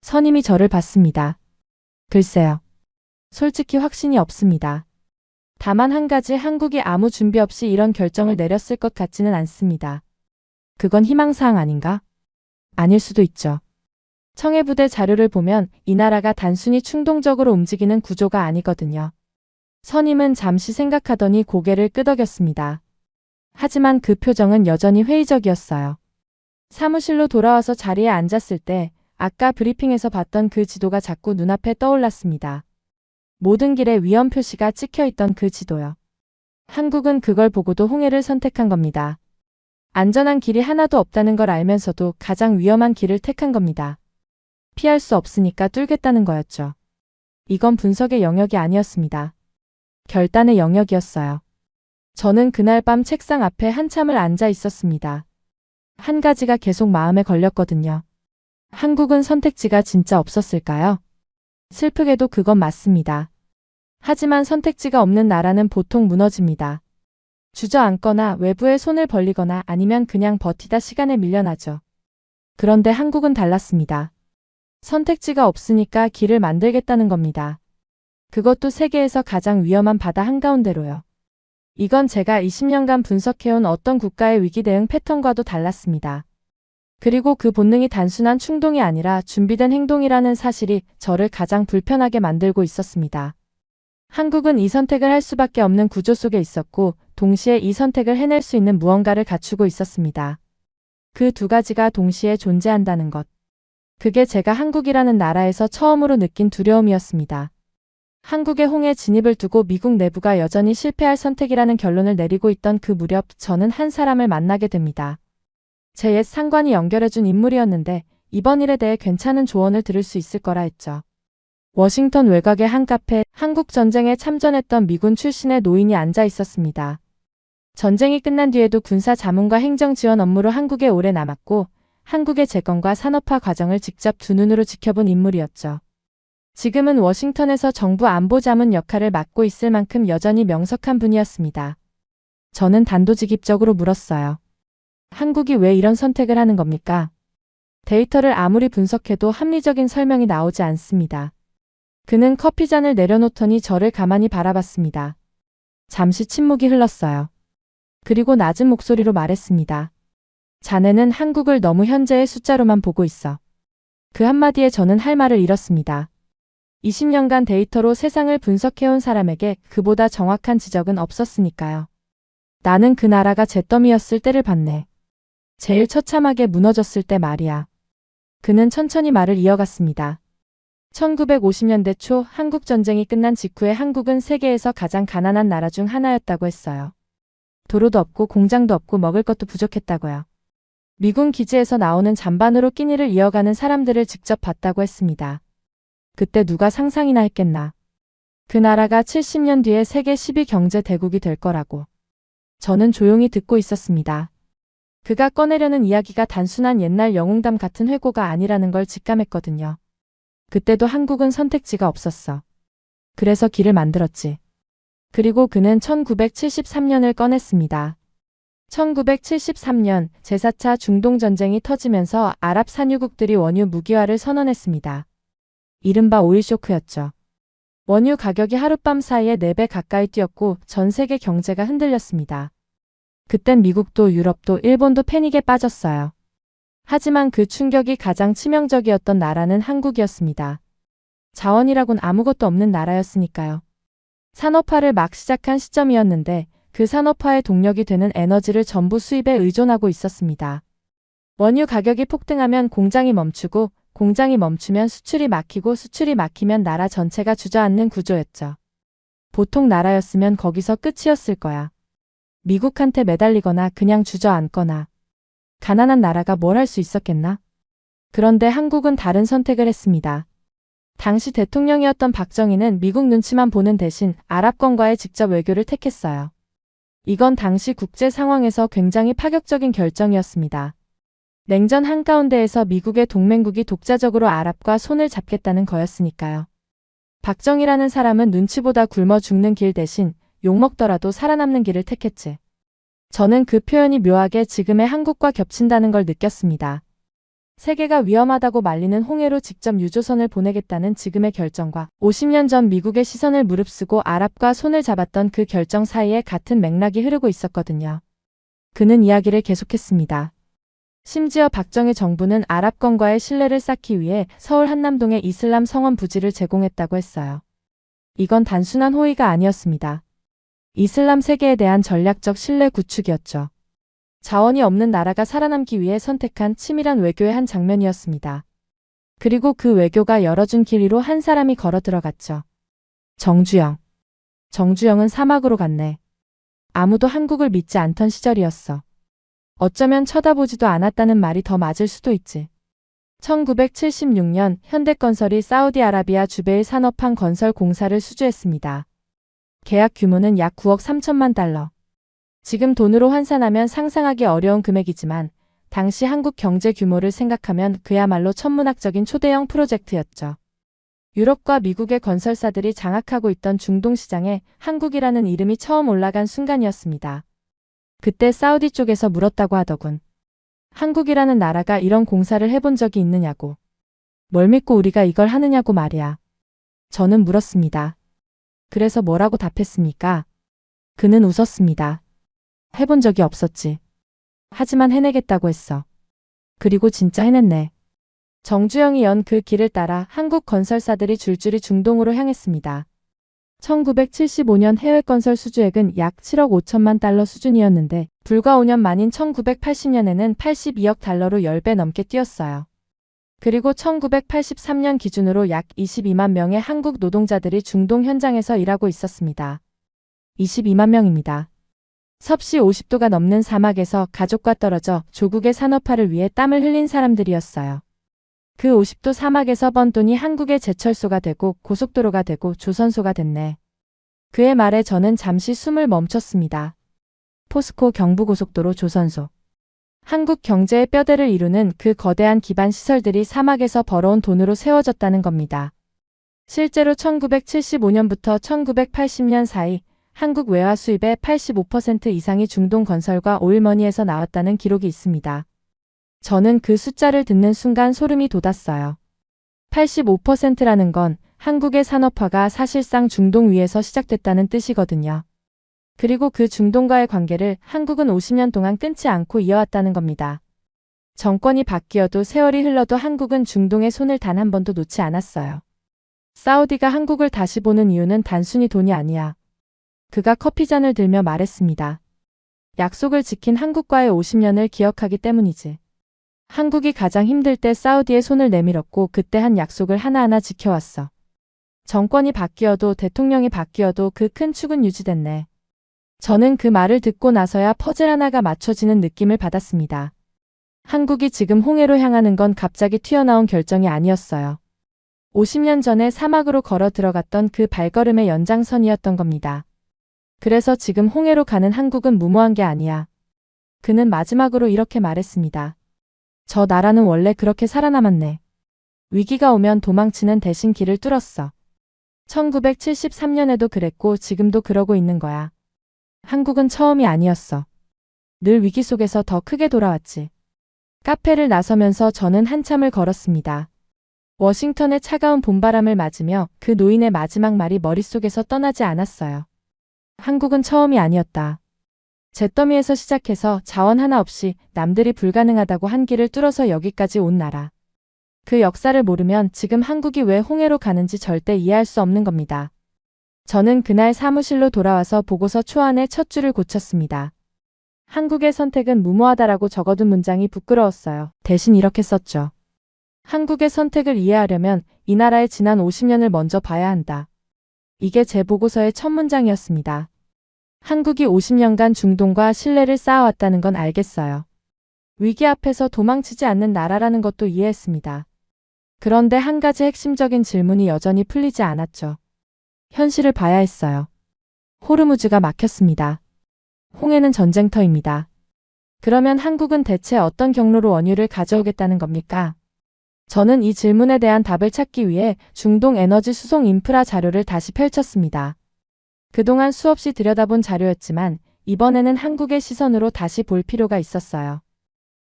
선임이 저를 봤습니다. 글쎄요. 솔직히 확신이 없습니다. 다만 한 가지, 한국이 아무 준비 없이 이런 결정을 내렸을 것 같지는 않습니다. 그건 희망사항 아닌가? 아닐 수도 있죠. 청해부대 자료를 보면 이 나라가 단순히 충동적으로 움직이는 구조가 아니거든요. 선임은 잠시 생각하더니 고개를 끄덕였습니다. 하지만 그 표정은 여전히 회의적이었어요. 사무실로 돌아와서 자리에 앉았을 때 아까 브리핑에서 봤던 그 지도가 자꾸 눈앞에 떠올랐습니다. 모든 길에 위험 표시가 찍혀있던 그 지도요. 한국은 그걸 보고도 홍해를 선택한 겁니다. 안전한 길이 하나도 없다는 걸 알면서도 가장 위험한 길을 택한 겁니다. 피할 수 없으니까 뚫겠다는 거였죠. 이건 분석의 영역이 아니었습니다. 결단의 영역이었어요. 저는 그날 밤 책상 앞에 한참을 앉아 있었습니다. 한 가지가 계속 마음에 걸렸거든요. 한국은 선택지가 진짜 없었을까요? 슬프게도 그건 맞습니다. 하지만 선택지가 없는 나라는 보통 무너집니다. 주저앉거나 외부에 손을 벌리거나 아니면 그냥 버티다 시간에 밀려나죠. 그런데 한국은 달랐습니다. 선택지가 없으니까 길을 만들겠다는 겁니다. 그것도 세계에서 가장 위험한 바다 한가운데로요. 이건 제가 20년간 분석해온 어떤 국가의 위기 대응 패턴과도 달랐습니다. 그리고 그 본능이 단순한 충동이 아니라 준비된 행동이라는 사실이 저를 가장 불편하게 만들고 있었습니다. 한국은 이 선택을 할 수밖에 없는 구조 속에 있었고 동시에 이 선택을 해낼 수 있는 무언가를 갖추고 있었습니다. 그 두 가지가 동시에 존재한다는 것. 그게 제가 한국이라는 나라에서 처음으로 느낀 두려움이었습니다. 한국의 홍해 진입을 두고 미국 내부가 여전히 실패할 선택이라는 결론을 내리고 있던 그 무렵 저는 한 사람을 만나게 됩니다. 제 옛 상관이 연결해준 인물이었는데 이번 일에 대해 괜찮은 조언을 들을 수 있을 거라 했죠. 워싱턴 외곽의 한 카페, 한국 전쟁에 참전했던 미군 출신의 노인이 앉아 있었습니다. 전쟁이 끝난 뒤에도 군사 자문과 행정 지원 업무로 한국에 오래 남았고 한국의 재건과 산업화 과정을 직접 두 눈으로 지켜본 인물이었죠. 지금은 워싱턴에서 정부 안보자문 역할을 맡고 있을 만큼 여전히 명석한 분이었습니다. 저는 단도직입적으로 물었어요. 한국이 왜 이런 선택을 하는 겁니까? 데이터를 아무리 분석해도 합리적인 설명이 나오지 않습니다. 그는 커피잔을 내려놓더니 저를 가만히 바라봤습니다. 잠시 침묵이 흘렀어요. 그리고 낮은 목소리로 말했습니다. 자네는 한국을 너무 현재의 숫자로만 보고 있어. 그 한마디에 저는 할 말을 잃었습니다. 20년간 데이터로 세상을 분석해온 사람에게 그보다 정확한 지적은 없었으니까요. 나는 그 나라가 잿더미였을 때를 봤네. 제일 처참하게 무너졌을 때 말이야. 그는 천천히 말을 이어갔습니다. 1950년대 초 한국 전쟁이 끝난 직후에 한국은 세계에서 가장 가난한 나라 중 하나였다고 했어요. 도로도 없고 공장도 없고 먹을 것도 부족했다고요. 미군 기지에서 나오는 잠반으로 끼니를 이어가는 사람들을 직접 봤다고 했습니다. 그때 누가 상상이나 했겠나. 그 나라가 70년 뒤에 세계 10위 경제 대국이 될 거라고. 저는 조용히 듣고 있었습니다. 그가 꺼내려는 이야기가 단순한 옛날 영웅담 같은 회고가 아니라는 걸 직감했거든요. 그때도 한국은 선택지가 없었어. 그래서 길을 만들었지. 그리고 그는 1973년을 꺼냈습니다. 1973년 제4차 중동전쟁이 터지면서 아랍 산유국들이 원유 무기화를 선언했습니다. 이른바 오일 쇼크였죠. 원유 가격이 하룻밤 사이에 4배 가까이 뛰었고 전 세계 경제가 흔들렸습니다. 그땐 미국도 유럽도 일본도 패닉에 빠졌어요. 하지만 그 충격이 가장 치명적이었던 나라는 한국이었습니다. 자원이라곤 아무것도 없는 나라였으니까요. 산업화를 막 시작한 시점이었는데 그 산업화의 동력이 되는 에너지를 전부 수입에 의존하고 있었습니다. 원유 가격이 폭등하면 공장이 멈추고 공장이 멈추면 수출이 막히고 수출이 막히면 나라 전체가 주저앉는 구조였죠. 보통 나라였으면 거기서 끝이었을 거야. 미국한테 매달리거나 그냥 주저앉거나. 가난한 나라가 뭘 할 수 있었겠나? 그런데 한국은 다른 선택을 했습니다. 당시 대통령이었던 박정희는 미국 눈치만 보는 대신 아랍권과의 직접 외교를 택했어요. 이건 당시 국제 상황에서 굉장히 파격적인 결정이었습니다. 냉전 한가운데에서 미국의 동맹국이 독자적으로 아랍과 손을 잡겠다는 거였으니까요. 박정희라는 사람은 눈치보다 굶어 죽는 길 대신 욕먹더라도 살아남는 길을 택했지. 저는 그 표현이 묘하게 지금의 한국과 겹친다는 걸 느꼈습니다. 세계가 위험하다고 말리는 홍해로 직접 유조선을 보내겠다는 지금의 결정과 50년 전 미국의 시선을 무릅쓰고 아랍과 손을 잡았던 그 결정 사이에 같은 맥락이 흐르고 있었거든요. 그는 이야기를 계속했습니다. 심지어 박정희 정부는 아랍권과의 신뢰를 쌓기 위해 서울 한남동에 이슬람 성원 부지를 제공했다고 했어요. 이건 단순한 호의가 아니었습니다. 이슬람 세계에 대한 전략적 신뢰 구축이었죠. 자원이 없는 나라가 살아남기 위해 선택한 치밀한 외교의 한 장면이었습니다. 그리고 그 외교가 열어준 길 위로 한 사람이 걸어 들어갔죠. 정주영. 정주영은 사막으로 갔네. 아무도 한국을 믿지 않던 시절이었어. 어쩌면 쳐다보지도 않았다는 말이 더 맞을 수도 있지. 1976년 현대건설이 사우디아라비아 주베일 산업항 건설 공사를 수주했습니다. 계약 규모는 약 9억 3천만 달러. 지금 돈으로 환산하면 상상하기 어려운 금액이지만 당시 한국 경제 규모를 생각하면 그야말로 천문학적인 초대형 프로젝트였죠. 유럽과 미국의 건설사들이 장악하고 있던 중동 시장에 한국이라는 이름이 처음 올라간 순간이었습니다. 그때 사우디 쪽에서 물었다고 하더군. 한국이라는 나라가 이런 공사를 해본 적이 있느냐고. 뭘 믿고 우리가 이걸 하느냐고 말이야. 저는 물었습니다. 그래서 뭐라고 답했습니까? 그는 웃었습니다. 해본 적이 없었지. 하지만 해내겠다고 했어. 그리고 진짜 해냈네. 정주영이 연 그 길을 따라 한국 건설사들이 줄줄이 중동으로 향했습니다. 1975년 해외 건설 수주액은 약 7억 5천만 달러 수준이었는데 불과 5년 만인 1980년에는 82억 달러로 10배 넘게 뛰었어요. 그리고 1983년 기준으로 약 22만 명의 한국 노동자들이 중동 현장에서 일하고 있었습니다. 22만 명입니다. 섭씨 50도가 넘는 사막에서 가족과 떨어져 조국의 산업화를 위해 땀을 흘린 사람들이었어요. 그 50도 사막에서 번 돈이 한국의 제철소가 되고 고속도로가 되고 조선소가 됐네. 그의 말에 저는 잠시 숨을 멈췄습니다. 포스코 경부고속도로 조선소. 한국 경제의 뼈대를 이루는 그 거대한 기반 시설들이 사막에서 벌어온 돈으로 세워졌다는 겁니다. 실제로 1975년부터 1980년 사이 한국 외화 수입의 85% 이상이 중동 건설과 오일머니에서 나왔다는 기록이 있습니다. 저는 그 숫자를 듣는 순간 소름이 돋았어요. 85%라는 건 한국의 산업화가 사실상 중동 위에서 시작됐다는 뜻이거든요. 그리고 그 중동과의 관계를 한국은 50년 동안 끊지 않고 이어왔다는 겁니다. 정권이 바뀌어도 세월이 흘러도 한국은 중동의 손을 단 한 번도 놓지 않았어요. 사우디가 한국을 다시 보는 이유는 단순히 돈이 아니야. 그가 커피잔을 들며 말했습니다. 약속을 지킨 한국과의 50년을 기억하기 때문이지. 한국이 가장 힘들 때 사우디의 손을 내밀었고 그때 한 약속을 하나하나 지켜왔어. 정권이 바뀌어도 대통령이 바뀌어도 그 큰 축은 유지됐네. 저는 그 말을 듣고 나서야 퍼즐 하나가 맞춰지는 느낌을 받았습니다. 한국이 지금 홍해로 향하는 건 갑자기 튀어나온 결정이 아니었어요. 50년 전에 사막으로 걸어 들어갔던 그 발걸음의 연장선이었던 겁니다. 그래서 지금 홍해로 가는 한국은 무모한 게 아니야. 그는 마지막으로 이렇게 말했습니다. 저 나라는 원래 그렇게 살아남았네. 위기가 오면 도망치는 대신 길을 뚫었어. 1973년에도 그랬고 지금도 그러고 있는 거야. 한국은 처음이 아니었어. 늘 위기 속에서 더 크게 돌아왔지. 카페를 나서면서 저는 한참을 걸었습니다. 워싱턴의 차가운 봄바람을 맞으며 그 노인의 마지막 말이 머릿속에서 떠나지 않았어요. 한국은 처음이 아니었다. 잿더미에서 시작해서 자원 하나 없이 남들이 불가능하다고 한 길을 뚫어서 여기까지 온 나라. 그 역사를 모르면 지금 한국이 왜 홍해로 가는지 절대 이해할 수 없는 겁니다. 저는 그날 사무실로 돌아와서 보고서 초안의 첫 줄을 고쳤습니다. 한국의 선택은 무모하다라고 적어둔 문장이 부끄러웠어요. 대신 이렇게 썼죠. 한국의 선택을 이해하려면 이 나라의 지난 50년을 먼저 봐야 한다. 이게 제 보고서의 첫 문장이었습니다. 한국이 50년간 중동과 신뢰를 쌓아왔다는 건 알겠어요. 위기 앞에서 도망치지 않는 나라라는 것도 이해했습니다. 그런데 한 가지 핵심적인 질문이 여전히 풀리지 않았죠. 현실을 봐야 했어요. 호르무즈가 막혔습니다. 홍해는 전쟁터입니다. 그러면 한국은 대체 어떤 경로로 원유를 가져오겠다는 겁니까? 저는 이 질문에 대한 답을 찾기 위해 중동 에너지 수송 인프라 자료를 다시 펼쳤습니다. 그동안 수없이 들여다본 자료였지만 이번에는 한국의 시선으로 다시 볼 필요가 있었어요.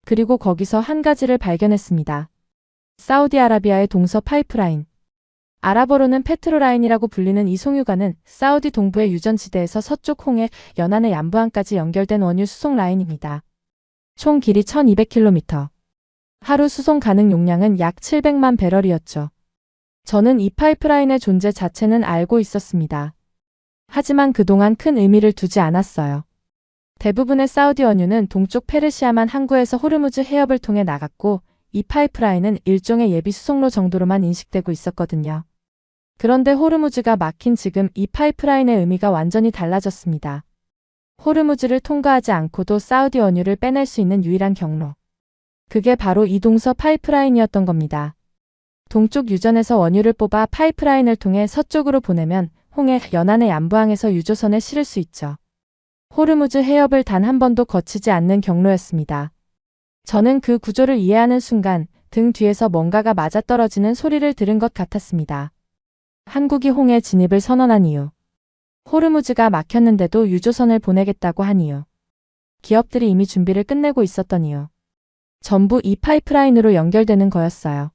그리고 거기서 한 가지를 발견했습니다. 사우디아라비아의 동서 파이프라인. 아랍어로는 페트로라인이라고 불리는 이 송유관은 사우디 동부의 유전지대에서 서쪽 홍해, 연안의 남부항까지 연결된 원유 수송 라인입니다. 총 길이 1200km. 하루 수송 가능 용량은 약 700만 배럴이었죠. 저는 이 파이프라인의 존재 자체는 알고 있었습니다. 하지만 그동안 큰 의미를 두지 않았어요. 대부분의 사우디 원유는 동쪽 페르시아만 항구에서 호르무즈 해협을 통해 나갔고 이 파이프라인은 일종의 예비 수송로 정도로만 인식되고 있었거든요. 그런데 호르무즈가 막힌 지금 이 파이프라인의 의미가 완전히 달라졌습니다. 호르무즈를 통과하지 않고도 사우디 원유를 빼낼 수 있는 유일한 경로. 그게 바로 이 동서 파이프라인이었던 겁니다. 동쪽 유전에서 원유를 뽑아 파이프라인을 통해 서쪽으로 보내면 홍해, 연안의 남부항에서 유조선에 실을 수 있죠. 호르무즈 해협을 단 한 번도 거치지 않는 경로였습니다. 저는 그 구조를 이해하는 순간 등 뒤에서 뭔가가 맞아떨어지는 소리를 들은 것 같았습니다. 한국이 홍해 진입을 선언한 이유. 호르무즈가 막혔는데도 유조선을 보내겠다고 한 이유. 기업들이 이미 준비를 끝내고 있었던 이유. 전부 이 파이프라인으로 연결되는 거였어요.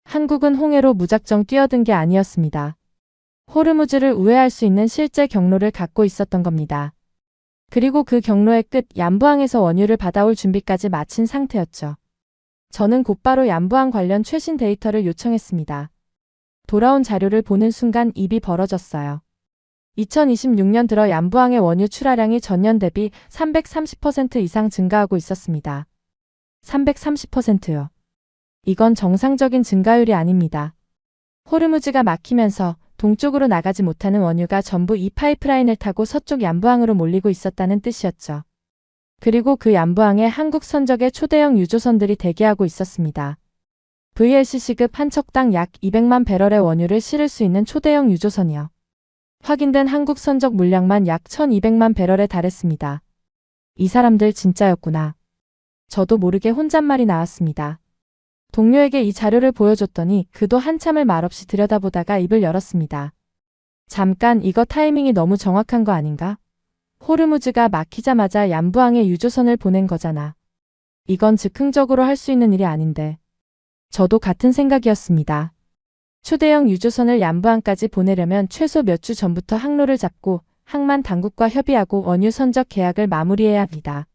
한국은 홍해로 무작정 뛰어든 게 아니었습니다. 호르무즈를 우회할 수 있는 실제 경로를 갖고 있었던 겁니다. 그리고 그 경로의 끝 남부항에서 원유를 받아올 준비까지 마친 상태였죠. 저는 곧바로 남부항 관련 최신 데이터를 요청했습니다. 돌아온 자료를 보는 순간 입이 벌어졌어요. 2026년 들어 남부항의 원유 출하량이 전년 대비 330% 이상 증가하고 있었습니다. 330%요. 이건 정상적인 증가율이 아닙니다. 호르무즈가 막히면서 동쪽으로 나가지 못하는 원유가 전부 이 파이프라인을 타고 서쪽 남부항으로 몰리고 있었다는 뜻이었죠. 그리고 그 남부항에 한국 선적의 초대형 유조선들이 대기하고 있었습니다. VLCC급 한 척당 약 200만 배럴의 원유를 실을 수 있는 초대형 유조선이요. 확인된 한국 선적 물량만 약 1200만 배럴에 달했습니다. 이 사람들 진짜였구나. 저도 모르게 혼잣말이 나왔습니다. 동료에게 이 자료를 보여줬더니 그도 한참을 말없이 들여다보다가 입을 열었습니다. 잠깐, 이거 타이밍이 너무 정확한 거 아닌가? 호르무즈가 막히자마자 남부항에 유조선을 보낸 거잖아. 이건 즉흥적으로 할 수 있는 일이 아닌데. 저도 같은 생각이었습니다. 초대형 유조선을 남부항까지 보내려면 최소 몇 주 전부터 항로를 잡고 항만 당국과 협의하고 원유 선적 계약을 마무리해야 합니다.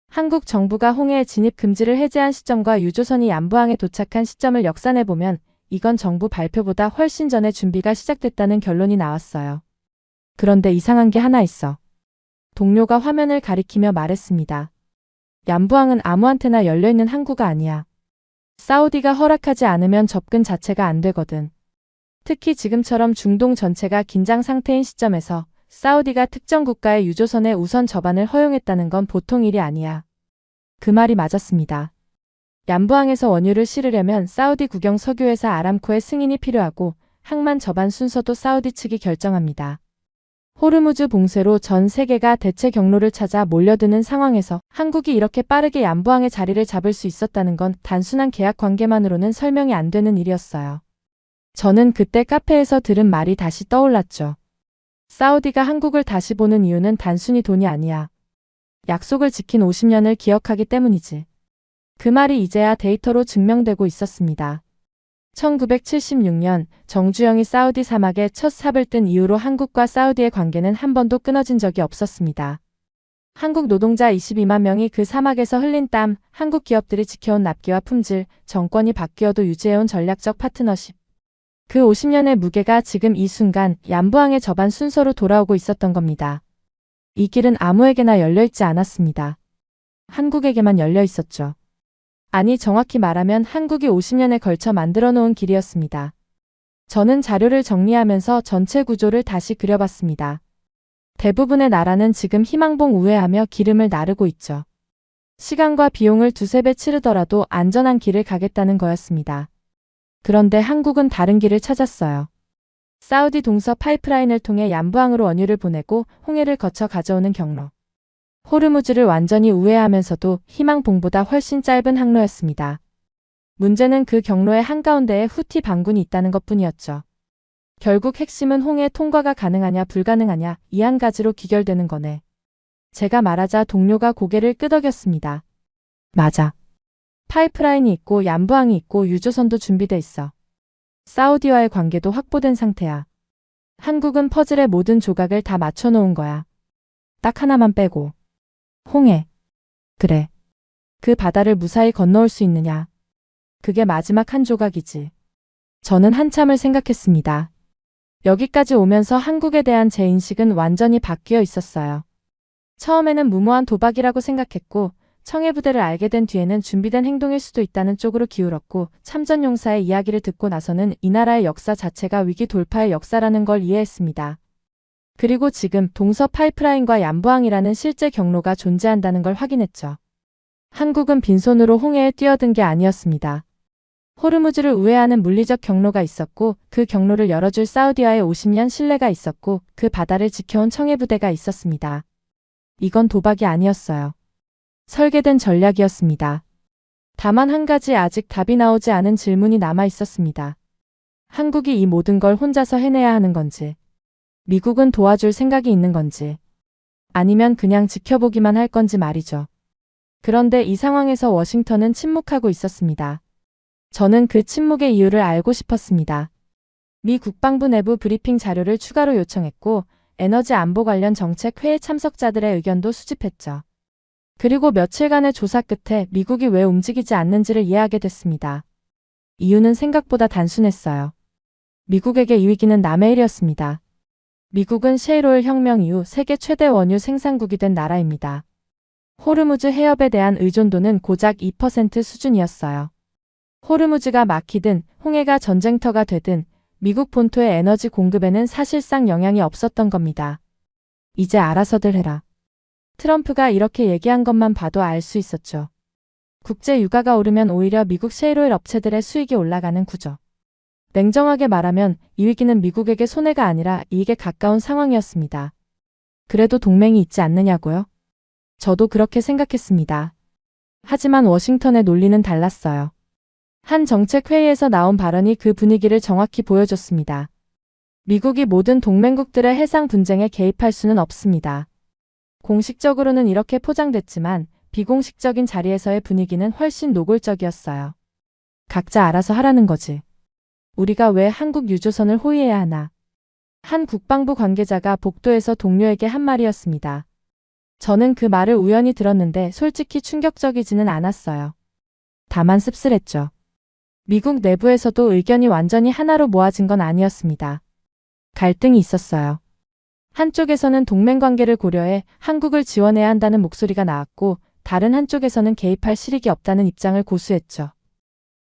한국 정부가 홍해 진입 금지를 해제한 시점과 유조선이 남부항에 도착한 시점을 역산해보면 이건 정부 발표보다 훨씬 전에 준비가 시작됐다는 결론이 나왔어요. 그런데 이상한 게 하나 있어. 동료가 화면을 가리키며 말했습니다. 얌부항은 아무한테나 열려있는 항구가 아니야. 사우디가 허락하지 않으면 접근 자체가 안 되거든. 특히 지금처럼 중동 전체가 긴장 상태인 시점에서 사우디가 특정 국가의 유조선에 우선 접안을 허용했다는 건 보통 일이 아니야. 그 말이 맞았습니다. 얌부항에서 원유를 실으려면 사우디 국영 석유회사 아람코의 승인이 필요하고 항만 접안 순서도 사우디 측이 결정합니다. 호르무즈 봉쇄로 전 세계가 대체 경로를 찾아 몰려드는 상황에서 한국이 이렇게 빠르게 얌부항의 자리를 잡을 수 있었다는 건 단순한 계약 관계만으로는 설명이 안 되는 일이었어요. 저는 그때 카페에서 들은 말이 다시 떠올랐죠. 사우디가 한국을 다시 보는 이유는 단순히 돈이 아니야. 약속을 지킨 50년을 기억하기 때문이지. 그 말이 이제야 데이터로 증명되고 있었습니다. 1976년 정주영이 사우디 사막에 첫 삽을 뜬 이후로 한국과 사우디의 관계는 한 번도 끊어진 적이 없었습니다. 한국 노동자 22만 명이 그 사막에서 흘린 땀, 한국 기업들이 지켜온 납기와 품질, 정권이 바뀌어도 유지해온 전략적 파트너십. 그 50년의 무게가 지금 이 순간 얌부항의 접안 순서로 돌아오고 있었던 겁니다. 이 길은 아무에게나 열려있지 않았습니다. 한국에게만 열려 있었죠. 아니, 정확히 말하면 한국이 50년에 걸쳐 만들어 놓은 길이었습니다. 저는 자료를 정리하면서 전체 구조를 다시 그려봤습니다. 대부분의 나라는 지금 희망봉 우회하며 기름을 나르고 있죠. 시간과 비용을 두세 배 치르더라도 안전한 길을 가겠다는 거였습니다. 그런데 한국은 다른 길을 찾았어요. 사우디 동서 파이프라인을 통해 얌부항으로 원유를 보내고 홍해를 거쳐 가져오는 경로. 호르무즈를 완전히 우회하면서도 희망봉보다 훨씬 짧은 항로였습니다. 문제는 그 경로의 한가운데에 후티 반군이 있다는 것뿐이었죠. 결국 핵심은 홍해 통과가 가능하냐 불가능하냐 이 한 가지로 귀결되는 거네. 제가 말하자 동료가 고개를 끄덕였습니다. 맞아. 파이프라인이 있고 얌부항이 있고 유조선도 준비돼 있어. 사우디와의 관계도 확보된 상태야. 한국은 퍼즐의 모든 조각을 다 맞춰놓은 거야. 딱 하나만 빼고. 홍해. 그래. 그 바다를 무사히 건너올 수 있느냐. 그게 마지막 한 조각이지. 저는 한참을 생각했습니다. 여기까지 오면서 한국에 대한 제 인식은 완전히 바뀌어 있었어요. 처음에는 무모한 도박이라고 생각했고 청해부대를 알게 된 뒤에는 준비된 행동일 수도 있다는 쪽으로 기울었고 참전용사의 이야기를 듣고 나서는 이 나라의 역사 자체가 위기 돌파의 역사라는 걸 이해했습니다. 그리고 지금 동서 파이프라인과 얌부항이라는 실제 경로가 존재한다는 걸 확인했죠. 한국은 빈손으로 홍해에 뛰어든 게 아니었습니다. 호르무즈를 우회하는 물리적 경로가 있었고 그 경로를 열어줄 사우디와의 50년 신뢰가 있었고 그 바다를 지켜온 청해부대가 있었습니다. 이건 도박이 아니었어요. 설계된 전략이었습니다. 다만 한 가지 아직 답이 나오지 않은 질문이 남아 있었습니다. 한국이 이 모든 걸 혼자서 해내야 하는 건지, 미국은 도와줄 생각이 있는 건지, 아니면 그냥 지켜보기만 할 건지 말이죠. 그런데 이 상황에서 워싱턴은 침묵하고 있었습니다. 저는 그 침묵의 이유를 알고 싶었습니다. 미 국방부 내부 브리핑 자료를 추가로 요청했고 에너지 안보 관련 정책 회의 참석자들의 의견도 수집했죠. 그리고 며칠간의 조사 끝에 미국이 왜 움직이지 않는지를 이해하게 됐습니다. 이유는 생각보다 단순했어요. 미국에게 이 위기는 남의 일이었습니다. 미국은 셰일오일 혁명 이후 세계 최대 원유 생산국이 된 나라입니다. 호르무즈 해협에 대한 의존도는 고작 2% 수준이었어요. 호르무즈가 막히든 홍해가 전쟁터가 되든 미국 본토의 에너지 공급에는 사실상 영향이 없었던 겁니다. 이제 알아서들 해라. 트럼프가 이렇게 얘기한 것만 봐도 알 수 있었죠. 국제 유가가 오르면 오히려 미국 셰일오일 업체들의 수익이 올라가는 구조. 냉정하게 말하면 이 위기는 미국에게 손해가 아니라 이익에 가까운 상황이었습니다. 그래도 동맹이 있지 않느냐고요? 저도 그렇게 생각했습니다. 하지만 워싱턴의 논리는 달랐어요. 한 정책회의에서 나온 발언이 그 분위기를 정확히 보여줬습니다. 미국이 모든 동맹국들의 해상 분쟁에 개입할 수는 없습니다. 공식적으로는 이렇게 포장됐지만 비공식적인 자리에서의 분위기는 훨씬 노골적이었어요. 각자 알아서 하라는 거지. 우리가 왜 한국 유조선을 호위해야 하나? 한 국방부 관계자가 복도에서 동료에게 한 말이었습니다. 저는 그 말을 우연히 들었는데 솔직히 충격적이지는 않았어요. 다만 씁쓸했죠. 미국 내부에서도 의견이 완전히 하나로 모아진 건 아니었습니다. 갈등이 있었어요. 한쪽에서는 동맹 관계를 고려해 한국을 지원해야 한다는 목소리가 나왔고 다른 한쪽에서는 개입할 실익이 없다는 입장을 고수했죠.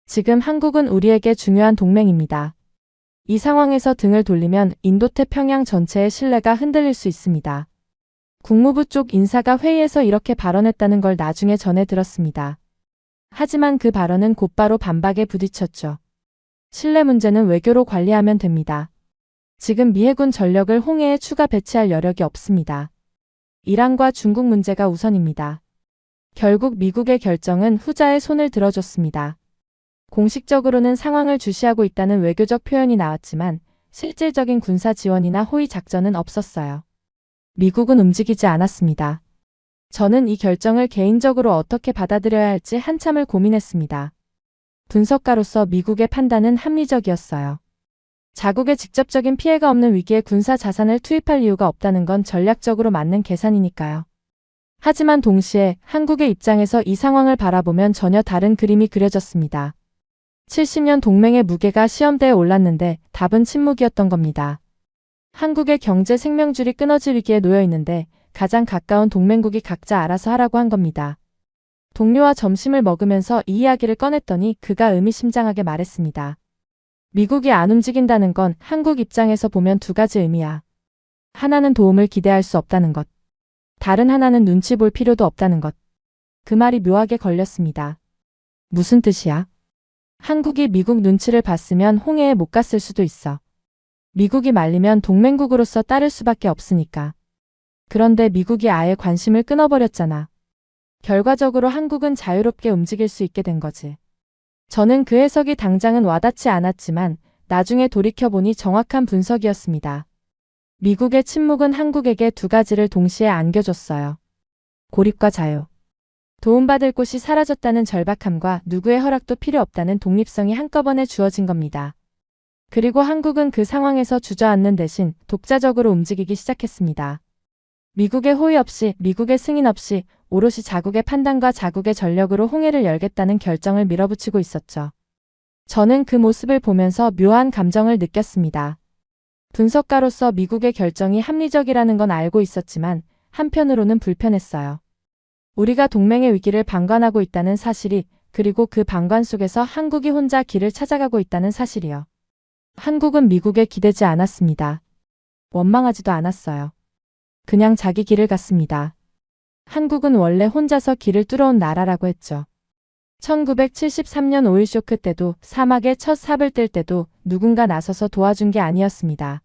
지금 한국은 우리에게 중요한 동맹입니다. 이 상황에서 등을 돌리면 인도태평양 전체의 신뢰가 흔들릴 수 있습니다. 국무부 쪽 인사가 회의에서 이렇게 발언했다는 걸 나중에 전해 들었습니다. 하지만 그 발언은 곧바로 반박에 부딪혔죠. 신뢰 문제는 외교로 관리하면 됩니다. 지금 미 해군 전력을 홍해에 추가 배치할 여력이 없습니다. 이란과 중국 문제가 우선입니다. 결국 미국의 결정은 후자의 손을 들어줬습니다. 공식적으로는 상황을 주시하고 있다는 외교적 표현이 나왔지만 실질적인 군사 지원이나 호위 작전은 없었어요. 미국은 움직이지 않았습니다. 저는 이 결정을 개인적으로 어떻게 받아들여야 할지 한참을 고민했습니다. 분석가로서 미국의 판단은 합리적이었어요. 자국에 직접적인 피해가 없는 위기에 군사 자산을 투입할 이유가 없다는 건 전략적으로 맞는 계산이니까요. 하지만 동시에 한국의 입장에서 이 상황을 바라보면 전혀 다른 그림이 그려졌습니다. 70년 동맹의 무게가 시험대에 올랐는데 답은 침묵이었던 겁니다. 한국의 경제 생명줄이 끊어질 위기에 놓여 있는데 가장 가까운 동맹국이 각자 알아서 하라고 한 겁니다. 동료와 점심을 먹으면서 이 이야기를 꺼냈더니 그가 의미심장하게 말했습니다. 미국이 안 움직인다는 건 한국 입장에서 보면 두 가지 의미야. 하나는 도움을 기대할 수 없다는 것. 다른 하나는 눈치 볼 필요도 없다는 것. 그 말이 묘하게 걸렸습니다. 무슨 뜻이야? 한국이 미국 눈치를 봤으면 홍해에 못 갔을 수도 있어. 미국이 말리면 동맹국으로서 따를 수밖에 없으니까. 그런데 미국이 아예 관심을 끊어버렸잖아. 결과적으로 한국은 자유롭게 움직일 수 있게 된 거지. 저는 그 해석이 당장은 와닿지 않았지만 나중에 돌이켜보니 정확한 분석이었습니다. 미국의 침묵은 한국에게 두 가지를 동시에 안겨줬어요. 고립과 자유. 도움받을 곳이 사라졌다는 절박함과 누구의 허락도 필요 없다는 독립성이 한꺼번에 주어진 겁니다. 그리고 한국은 그 상황에서 주저앉는 대신 독자적으로 움직이기 시작했습니다. 미국의 호의 없이, 미국의 승인 없이 오롯이 자국의 판단과 자국의 전력으로 홍해를 열겠다는 결정을 밀어붙이고 있었죠. 저는 그 모습을 보면서 묘한 감정을 느꼈습니다. 분석가로서 미국의 결정이 합리적이라는 건 알고 있었지만 한편으로는 불편했어요. 우리가 동맹의 위기를 방관하고 있다는 사실이, 그리고 그 방관 속에서 한국이 혼자 길을 찾아가고 있다는 사실이요. 한국은 미국에 기대지 않았습니다. 원망하지도 않았어요. 그냥 자기 길을 갔습니다. 한국은 원래 혼자서 길을 뚫어온 나라라고 했죠. 1973년 오일 쇼크 때도 사막에 첫 삽을 뜰 때도 누군가 나서서 도와준 게 아니었습니다.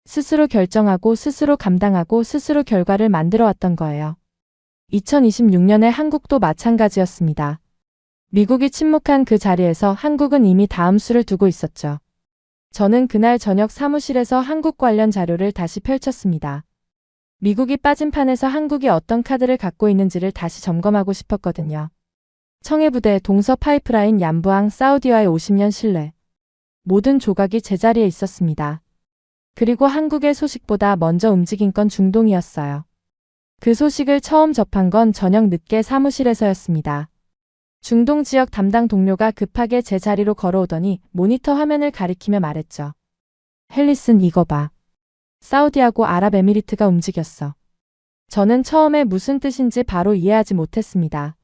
스스로 결정하고 스스로 감당하고 스스로 결과를 만들어 왔던 거예요. 2026년에 한국도 마찬가지였습니다. 미국이 침묵한 그 자리에서 한국은 이미 다음 수를 두고 있었죠. 저는 그날 저녁 사무실에서 한국 관련 자료를 다시 펼쳤습니다. 미국이 빠진 판에서 한국이 어떤 카드를 갖고 있는지를 다시 점검하고 싶었거든요. 청해부대, 동서 파이프라인, 양부항, 사우디와의 50년 신뢰. 모든 조각이 제자리에 있었습니다. 그리고 한국의 소식보다 먼저 움직인 건 중동이었어요. 그 소식을 처음 접한 건 저녁 늦게 사무실에서였습니다. 중동 지역 담당 동료가 급하게 제 자리로 걸어오더니 모니터 화면을 가리키며 말했죠. 헬리슨, 이거 봐. 사우디하고 아랍에미리트가 움직였어. 저는 처음에 무슨 뜻인지 바로 이해하지 못했습니다.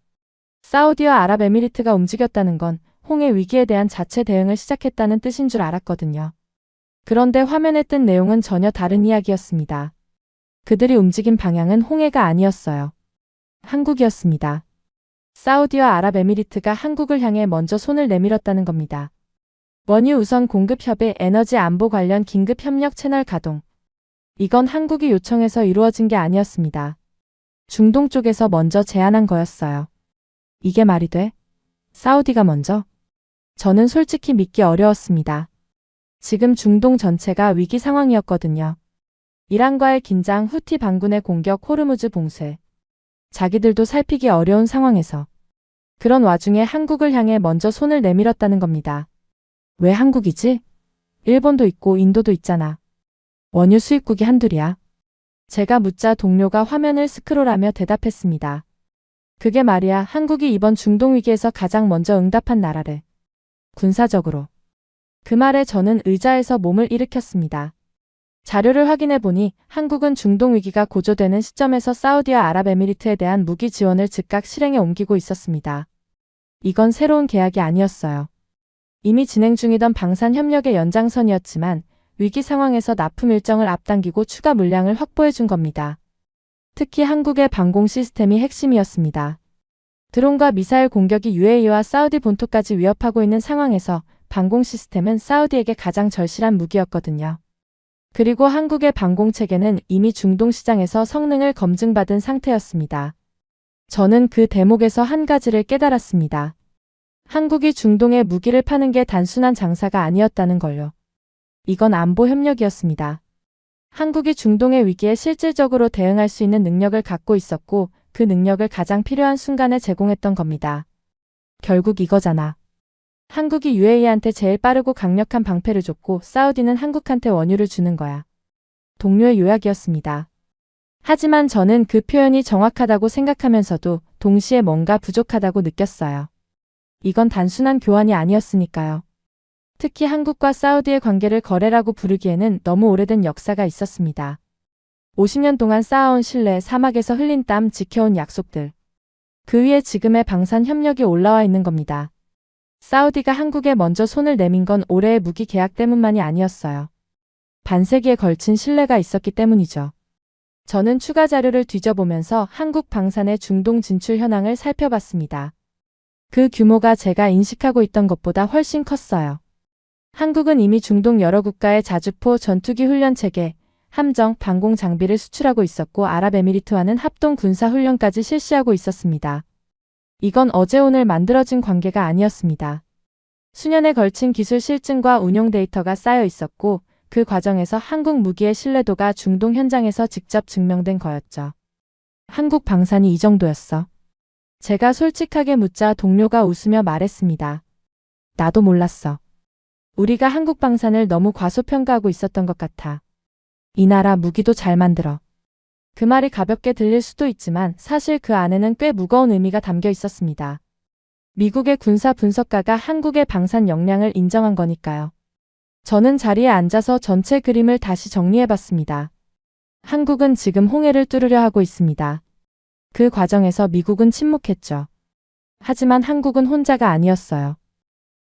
사우디와 아랍에미리트가 움직였다는 건 홍해 위기에 대한 자체 대응을 시작했다는 뜻인 줄 알았거든요. 그런데 화면에 뜬 내용은 전혀 다른 이야기였습니다. 그들이 움직인 방향은 홍해가 아니었어요. 한국이었습니다. 사우디와 아랍에미리트가 한국을 향해 먼저 손을 내밀었다는 겁니다. 원유 우선 공급 협의, 에너지 안보 관련 긴급 협력 채널 가동. 이건 한국이 요청해서 이루어진 게 아니었습니다. 중동 쪽에서 먼저 제안한 거였어요. 이게 말이 돼? 사우디가 먼저? 저는 솔직히 믿기 어려웠습니다. 지금 중동 전체가 위기 상황이었거든요. 이란과의 긴장, 후티 반군의 공격, 호르무즈 봉쇄. 자기들도 살피기 어려운 상황에서. 그런 와중에 한국을 향해 먼저 손을 내밀었다는 겁니다. 왜 한국이지? 일본도 있고 인도도 있잖아. 원유 수입국이 한둘이야. 제가 묻자 동료가 화면을 스크롤하며 대답했습니다. 그게 말이야, 한국이 이번 중동 위기에서 가장 먼저 응답한 나라래. 군사적으로. 그 말에 저는 의자에서 몸을 일으켰습니다. 자료를 확인해 보니 한국은 중동 위기가 고조되는 시점에서 사우디와 아랍에미리트에 대한 무기 지원을 즉각 실행에 옮기고 있었습니다. 이건 새로운 계약이 아니었어요. 이미 진행 중이던 방산 협력의 연장선이었지만 위기 상황에서 납품 일정을 앞당기고 추가 물량을 확보해 준 겁니다. 특히 한국의 방공 시스템이 핵심이었습니다. 드론과 미사일 공격이 UAE와 사우디 본토까지 위협하고 있는 상황에서 방공 시스템은 사우디에게 가장 절실한 무기였거든요. 그리고 한국의 방공 체계는 이미 중동 시장에서 성능을 검증받은 상태였습니다. 저는 그 대목에서 한 가지를 깨달았습니다. 한국이 중동에 무기를 파는 게 단순한 장사가 아니었다는 걸요. 이건 안보 협력이었습니다. 한국이 중동의 위기에 실질적으로 대응할 수 있는 능력을 갖고 있었고 그 능력을 가장 필요한 순간에 제공했던 겁니다. 결국 이거잖아. 한국이 UAE한테 제일 빠르고 강력한 방패를 줬고 사우디는 한국한테 원유를 주는 거야. 동료의 요약이었습니다. 하지만 저는 그 표현이 정확하다고 생각하면서도 동시에 뭔가 부족하다고 느꼈어요. 이건 단순한 교환이 아니었으니까요. 특히 한국과 사우디의 관계를 거래라고 부르기에는 너무 오래된 역사가 있었습니다. 50년 동안 쌓아온 신뢰, 사막에서 흘린 땀, 지켜온 약속들. 그 위에 지금의 방산 협력이 올라와 있는 겁니다. 사우디가 한국에 먼저 손을 내민 건 올해의 무기 계약 때문만이 아니었어요. 반세기에 걸친 신뢰가 있었기 때문이죠. 저는 추가 자료를 뒤져보면서 한국 방산의 중동 진출 현황을 살펴봤습니다. 그 규모가 제가 인식하고 있던 것보다 훨씬 컸어요. 한국은 이미 중동 여러 국가의 자주포 전투기 훈련 체계, 함정, 방공 장비를 수출하고 있었고 아랍에미리트와는 합동 군사 훈련까지 실시하고 있었습니다. 이건 어제 오늘 만들어진 관계가 아니었습니다. 수년에 걸친 기술 실증과 운용 데이터가 쌓여 있었고 그 과정에서 한국 무기의 신뢰도가 중동 현장에서 직접 증명된 거였죠. 한국 방산이 이 정도였어. 제가 솔직하게 묻자 동료가 웃으며 말했습니다. 나도 몰랐어. 우리가 한국 방산을 너무 과소평가하고 있었던 것 같아. 이 나라 무기도 잘 만들어. 그 말이 가볍게 들릴 수도 있지만 사실 그 안에는 꽤 무거운 의미가 담겨 있었습니다. 미국의 군사 분석가가 한국의 방산 역량을 인정한 거니까요. 저는 자리에 앉아서 전체 그림을 다시 정리해봤습니다. 한국은 지금 홍해를 뚫으려 하고 있습니다. 그 과정에서 미국은 침묵했죠. 하지만 한국은 혼자가 아니었어요.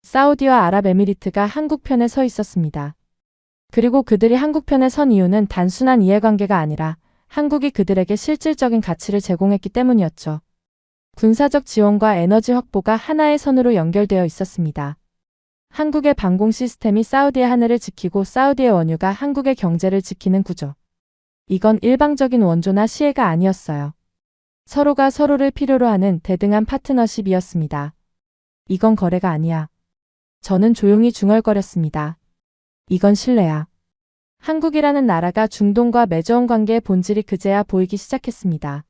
사우디와 아랍에미리트가 한국 편에 서 있었습니다. 그리고 그들이 한국 편에 선 이유는 단순한 이해관계가 아니라 한국이 그들에게 실질적인 가치를 제공했기 때문이었죠. 군사적 지원과 에너지 확보가 하나의 선으로 연결되어 있었습니다. 한국의 방공 시스템이 사우디의 하늘을 지키고 사우디의 원유가 한국의 경제를 지키는 구조. 이건 일방적인 원조나 시혜가 아니었어요. 서로가 서로를 필요로 하는 대등한 파트너십이었습니다. 이건 거래가 아니야. 저는 조용히 중얼거렸습니다. 이건 신뢰야. 한국이라는 나라가 중동과 맺어온 관계의 본질이 그제야 보이기 시작했습니다.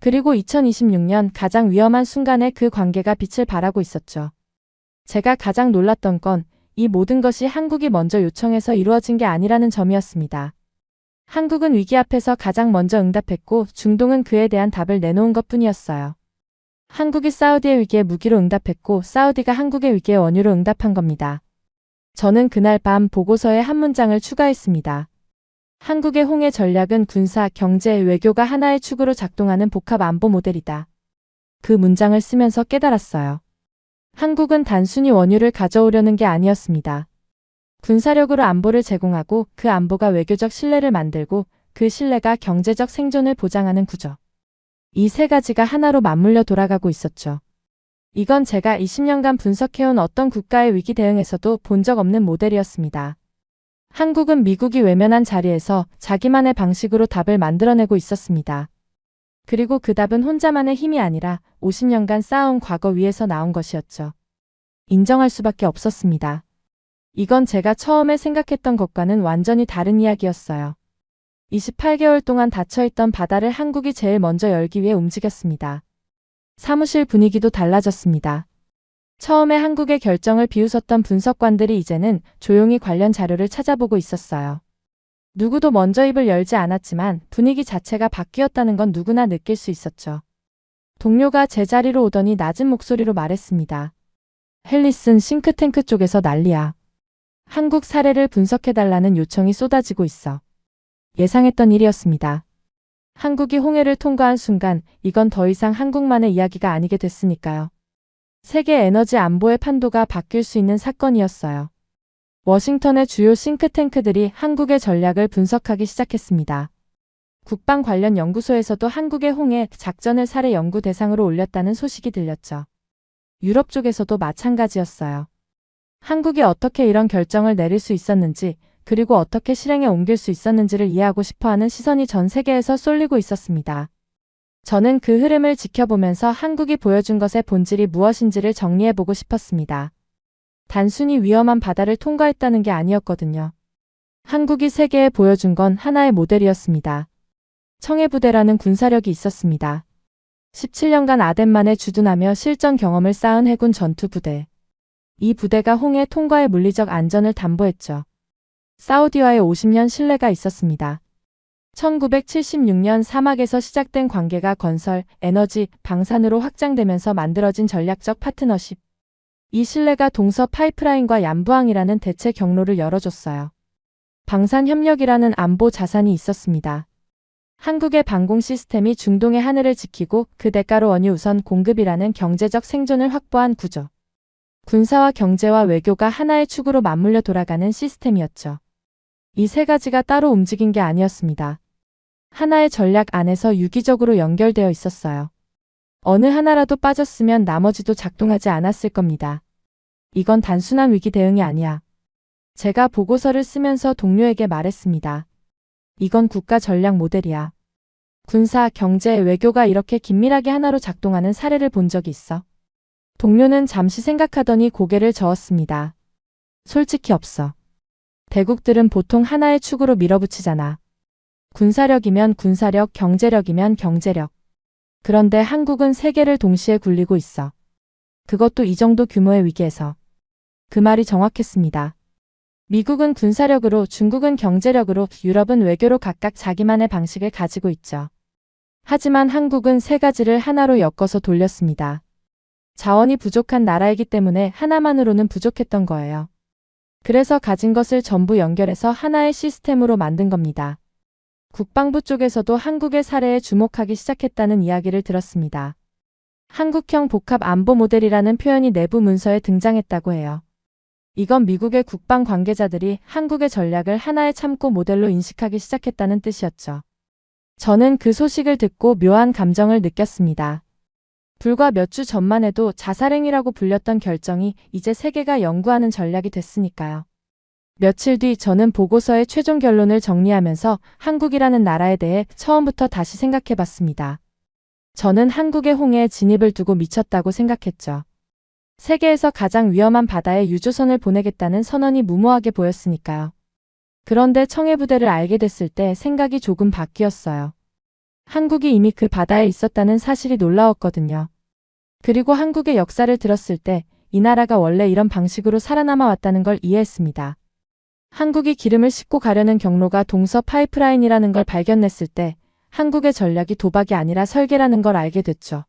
그리고 2026년 가장 위험한 순간에 그 관계가 빛을 발하고 있었죠. 제가 가장 놀랐던 건 이 모든 것이 한국이 먼저 요청해서 이루어진 게 아니라는 점이었습니다. 한국은 위기 앞에서 가장 먼저 응답했고 중동은 그에 대한 답을 내놓은 것뿐이었어요. 한국이 사우디의 위기에 무기로 응답했고 사우디가 한국의 위기에 원유로 응답한 겁니다. 저는 그날 밤 보고서에 한 문장을 추가했습니다. 한국의 홍해 전략은 군사, 경제, 외교가 하나의 축으로 작동하는 복합 안보 모델이다. 그 문장을 쓰면서 깨달았어요. 한국은 단순히 원유를 가져오려는 게 아니었습니다. 군사력으로 안보를 제공하고 그 안보가 외교적 신뢰를 만들고 그 신뢰가 경제적 생존을 보장하는 구조. 이 세 가지가 하나로 맞물려 돌아가고 있었죠. 이건 제가 20년간 분석해온 어떤 국가의 위기 대응에서도 본 적 없는 모델이었습니다. 한국은 미국이 외면한 자리에서 자기만의 방식으로 답을 만들어내고 있었습니다. 그리고 그 답은 혼자만의 힘이 아니라 50년간 쌓아온 과거 위에서 나온 것이었죠. 인정할 수밖에 없었습니다. 이건 제가 처음에 생각했던 것과는 완전히 다른 이야기였어요. 28개월 동안 닫혀있던 바다를 한국이 제일 먼저 열기 위해 움직였습니다. 사무실 분위기도 달라졌습니다. 처음에 한국의 결정을 비웃었던 분석관들이 이제는 조용히 관련 자료를 찾아보고 있었어요. 누구도 먼저 입을 열지 않았지만 분위기 자체가 바뀌었다는 건 누구나 느낄 수 있었죠. 동료가 제 자리로 오더니 낮은 목소리로 말했습니다. 헬리슨 싱크탱크 쪽에서 난리야. 한국 사례를 분석해달라는 요청이 쏟아지고 있어. 예상했던 일이었습니다. 한국이 홍해를 통과한 순간 이건 더 이상 한국만의 이야기가 아니게 됐으니까요. 세계 에너지 안보의 판도가 바뀔 수 있는 사건이었어요. 워싱턴의 주요 싱크탱크들이 한국의 전략을 분석하기 시작했습니다. 국방 관련 연구소에서도 한국의 홍해 작전을 사례 연구 대상으로 올렸다는 소식이 들렸죠. 유럽 쪽에서도 마찬가지였어요. 한국이 어떻게 이런 결정을 내릴 수 있었는지, 그리고 어떻게 실행에 옮길 수 있었는지를 이해하고 싶어하는 시선이 전 세계에서 쏠리고 있었습니다. 저는 그 흐름을 지켜보면서 한국이 보여준 것의 본질이 무엇인지를 정리해보고 싶었습니다. 단순히 위험한 바다를 통과했다는 게 아니었거든요. 한국이 세계에 보여준 건 하나의 모델이었습니다. 청해부대라는 군사력이 있었습니다. 17년간 아덴만에 주둔하며 실전 경험을 쌓은 해군 전투부대. 이 부대가 홍해 통과의 물리적 안전을 담보했죠. 사우디와의 50년 신뢰가 있었습니다. 1976년 사막에서 시작된 관계가 건설, 에너지, 방산으로 확장되면서 만들어진 전략적 파트너십. 이 신뢰가 동서 파이프라인과 얀부항이라는 대체 경로를 열어줬어요. 방산협력이라는 안보 자산이 있었습니다. 한국의 방공 시스템이 중동의 하늘을 지키고 그 대가로 원유 우선 공급이라는 경제적 생존을 확보한 구조. 군사와 경제와 외교가 하나의 축으로 맞물려 돌아가는 시스템이었죠. 이 세 가지가 따로 움직인 게 아니었습니다. 하나의 전략 안에서 유기적으로 연결되어 있었어요. 어느 하나라도 빠졌으면 나머지도 작동하지 않았을 겁니다. 이건 단순한 위기 대응이 아니야. 제가 보고서를 쓰면서 동료에게 말했습니다. 이건 국가 전략 모델이야. 군사, 경제, 외교가 이렇게 긴밀하게 하나로 작동하는 사례를 본 적이 있어? 동료는 잠시 생각하더니 고개를 저었습니다. 솔직히 없어. 대국들은 보통 하나의 축으로 밀어붙이잖아. 군사력이면 군사력, 경제력이면 경제력. 그런데 한국은 세 개를 동시에 굴리고 있어. 그것도 이 정도 규모의 위기에서. 그 말이 정확했습니다. 미국은 군사력으로, 중국은 경제력으로, 유럽은 외교로 각각 자기만의 방식을 가지고 있죠. 하지만 한국은 세 가지를 하나로 엮어서 돌렸습니다. 자원이 부족한 나라이기 때문에 하나만으로는 부족했던 거예요. 그래서 가진 것을 전부 연결해서 하나의 시스템으로 만든 겁니다. 국방부 쪽에서도 한국의 사례에 주목하기 시작했다는 이야기를 들었습니다. 한국형 복합 안보 모델이라는 표현이 내부 문서에 등장했다고 해요. 이건 미국의 국방 관계자들이 한국의 전략을 하나의 참고 모델로 인식하기 시작했다는 뜻이었죠. 저는 그 소식을 듣고 묘한 감정을 느꼈습니다. 불과 몇 주 전만 해도 자살행위라고 불렸던 결정이 이제 세계가 연구하는 전략이 됐으니까요. 며칠 뒤 저는 보고서의 최종 결론을 정리하면서 한국이라는 나라에 대해 처음부터 다시 생각해봤습니다. 저는 한국의 홍해에 진입을 두고 미쳤다고 생각했죠. 세계에서 가장 위험한 바다에 유조선을 보내겠다는 선언이 무모하게 보였으니까요. 그런데 청해부대를 알게 됐을 때 생각이 조금 바뀌었어요. 한국이 이미 그 바다에 있었다는 사실이 놀라웠거든요. 그리고 한국의 역사를 들었을 때 이 나라가 원래 이런 방식으로 살아남아 왔다는 걸 이해했습니다. 한국이 기름을 싣고 가려는 경로가 동서 파이프라인이라는 걸 발견했을 때 한국의 전략이 도박이 아니라 설계라는 걸 알게 됐죠.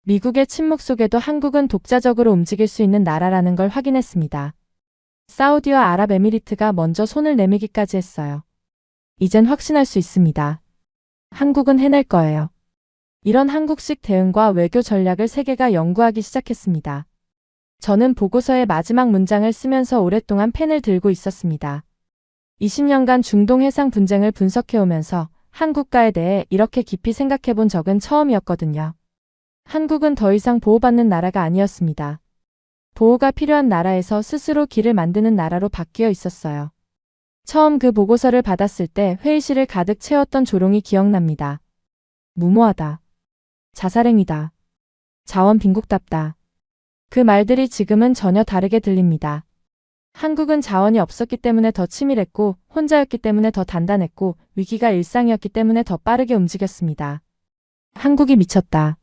미국의 침묵 속에도 한국은 독자적으로 움직일 수 있는 나라라는 걸 확인했습니다. 사우디와 아랍에미리트가 먼저 손을 내밀기까지 했어요. 이젠 확신할 수 있습니다. 한국은 해낼 거예요. 이런 한국식 대응과 외교 전략을 세계가 연구하기 시작했습니다. 저는 보고서의 마지막 문장을 쓰면서 오랫동안 펜을 들고 있었습니다. 20년간 중동 해상 분쟁을 분석해오면서 한국과에 대해 이렇게 깊이 생각해본 적은 처음이었거든요. 한국은 더 이상 보호받는 나라가 아니었습니다. 보호가 필요한 나라에서 스스로 길을 만드는 나라로 바뀌어 있었어요. 처음 그 보고서를 받았을 때 회의실을 가득 채웠던 조롱이 기억납니다. 무모하다. 자살행위다. 자원 빈국답다. 그 말들이 지금은 전혀 다르게 들립니다. 한국은 자원이 없었기 때문에 더 치밀했고, 혼자였기 때문에 더 단단했고, 위기가 일상이었기 때문에 더 빠르게 움직였습니다. 한국이 미쳤다.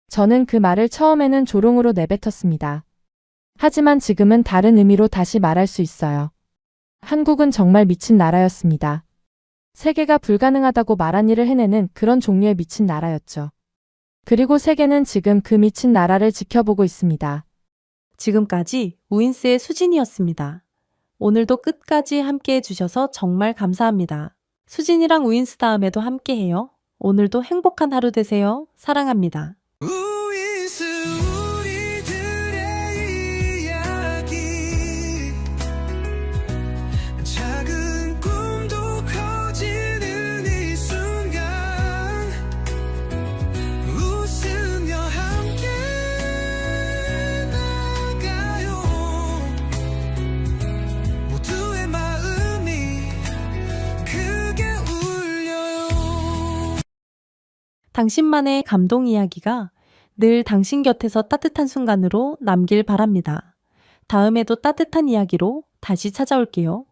저는 그 말을 처음에는 조롱으로 내뱉었습니다. 하지만 지금은 다른 의미로 다시 말할 수 있어요. 한국은 정말 미친 나라였습니다. 세계가 불가능하다고 말한 일을 해내는 그런 종류의 미친 나라였죠. 그리고 세계는 지금 그 미친 나라를 지켜보고 있습니다. 지금까지 우인스의 수진이었습니다. 오늘도 끝까지 함께 해주셔서 정말 감사합니다. 수진이랑 우인스 다음에도 함께해요. 오늘도 행복한 하루 되세요. 사랑합니다. 우인스 우리들의 이야기 작은 꿈도 커지는 이 순간 웃으며 함께 나가요 모두의 마음이 크게 울려요. 당신만의 감동 이야기가 늘 당신 곁에서 따뜻한 순간으로 남길 바랍니다. 다음에도 따뜻한 이야기로 다시 찾아올게요.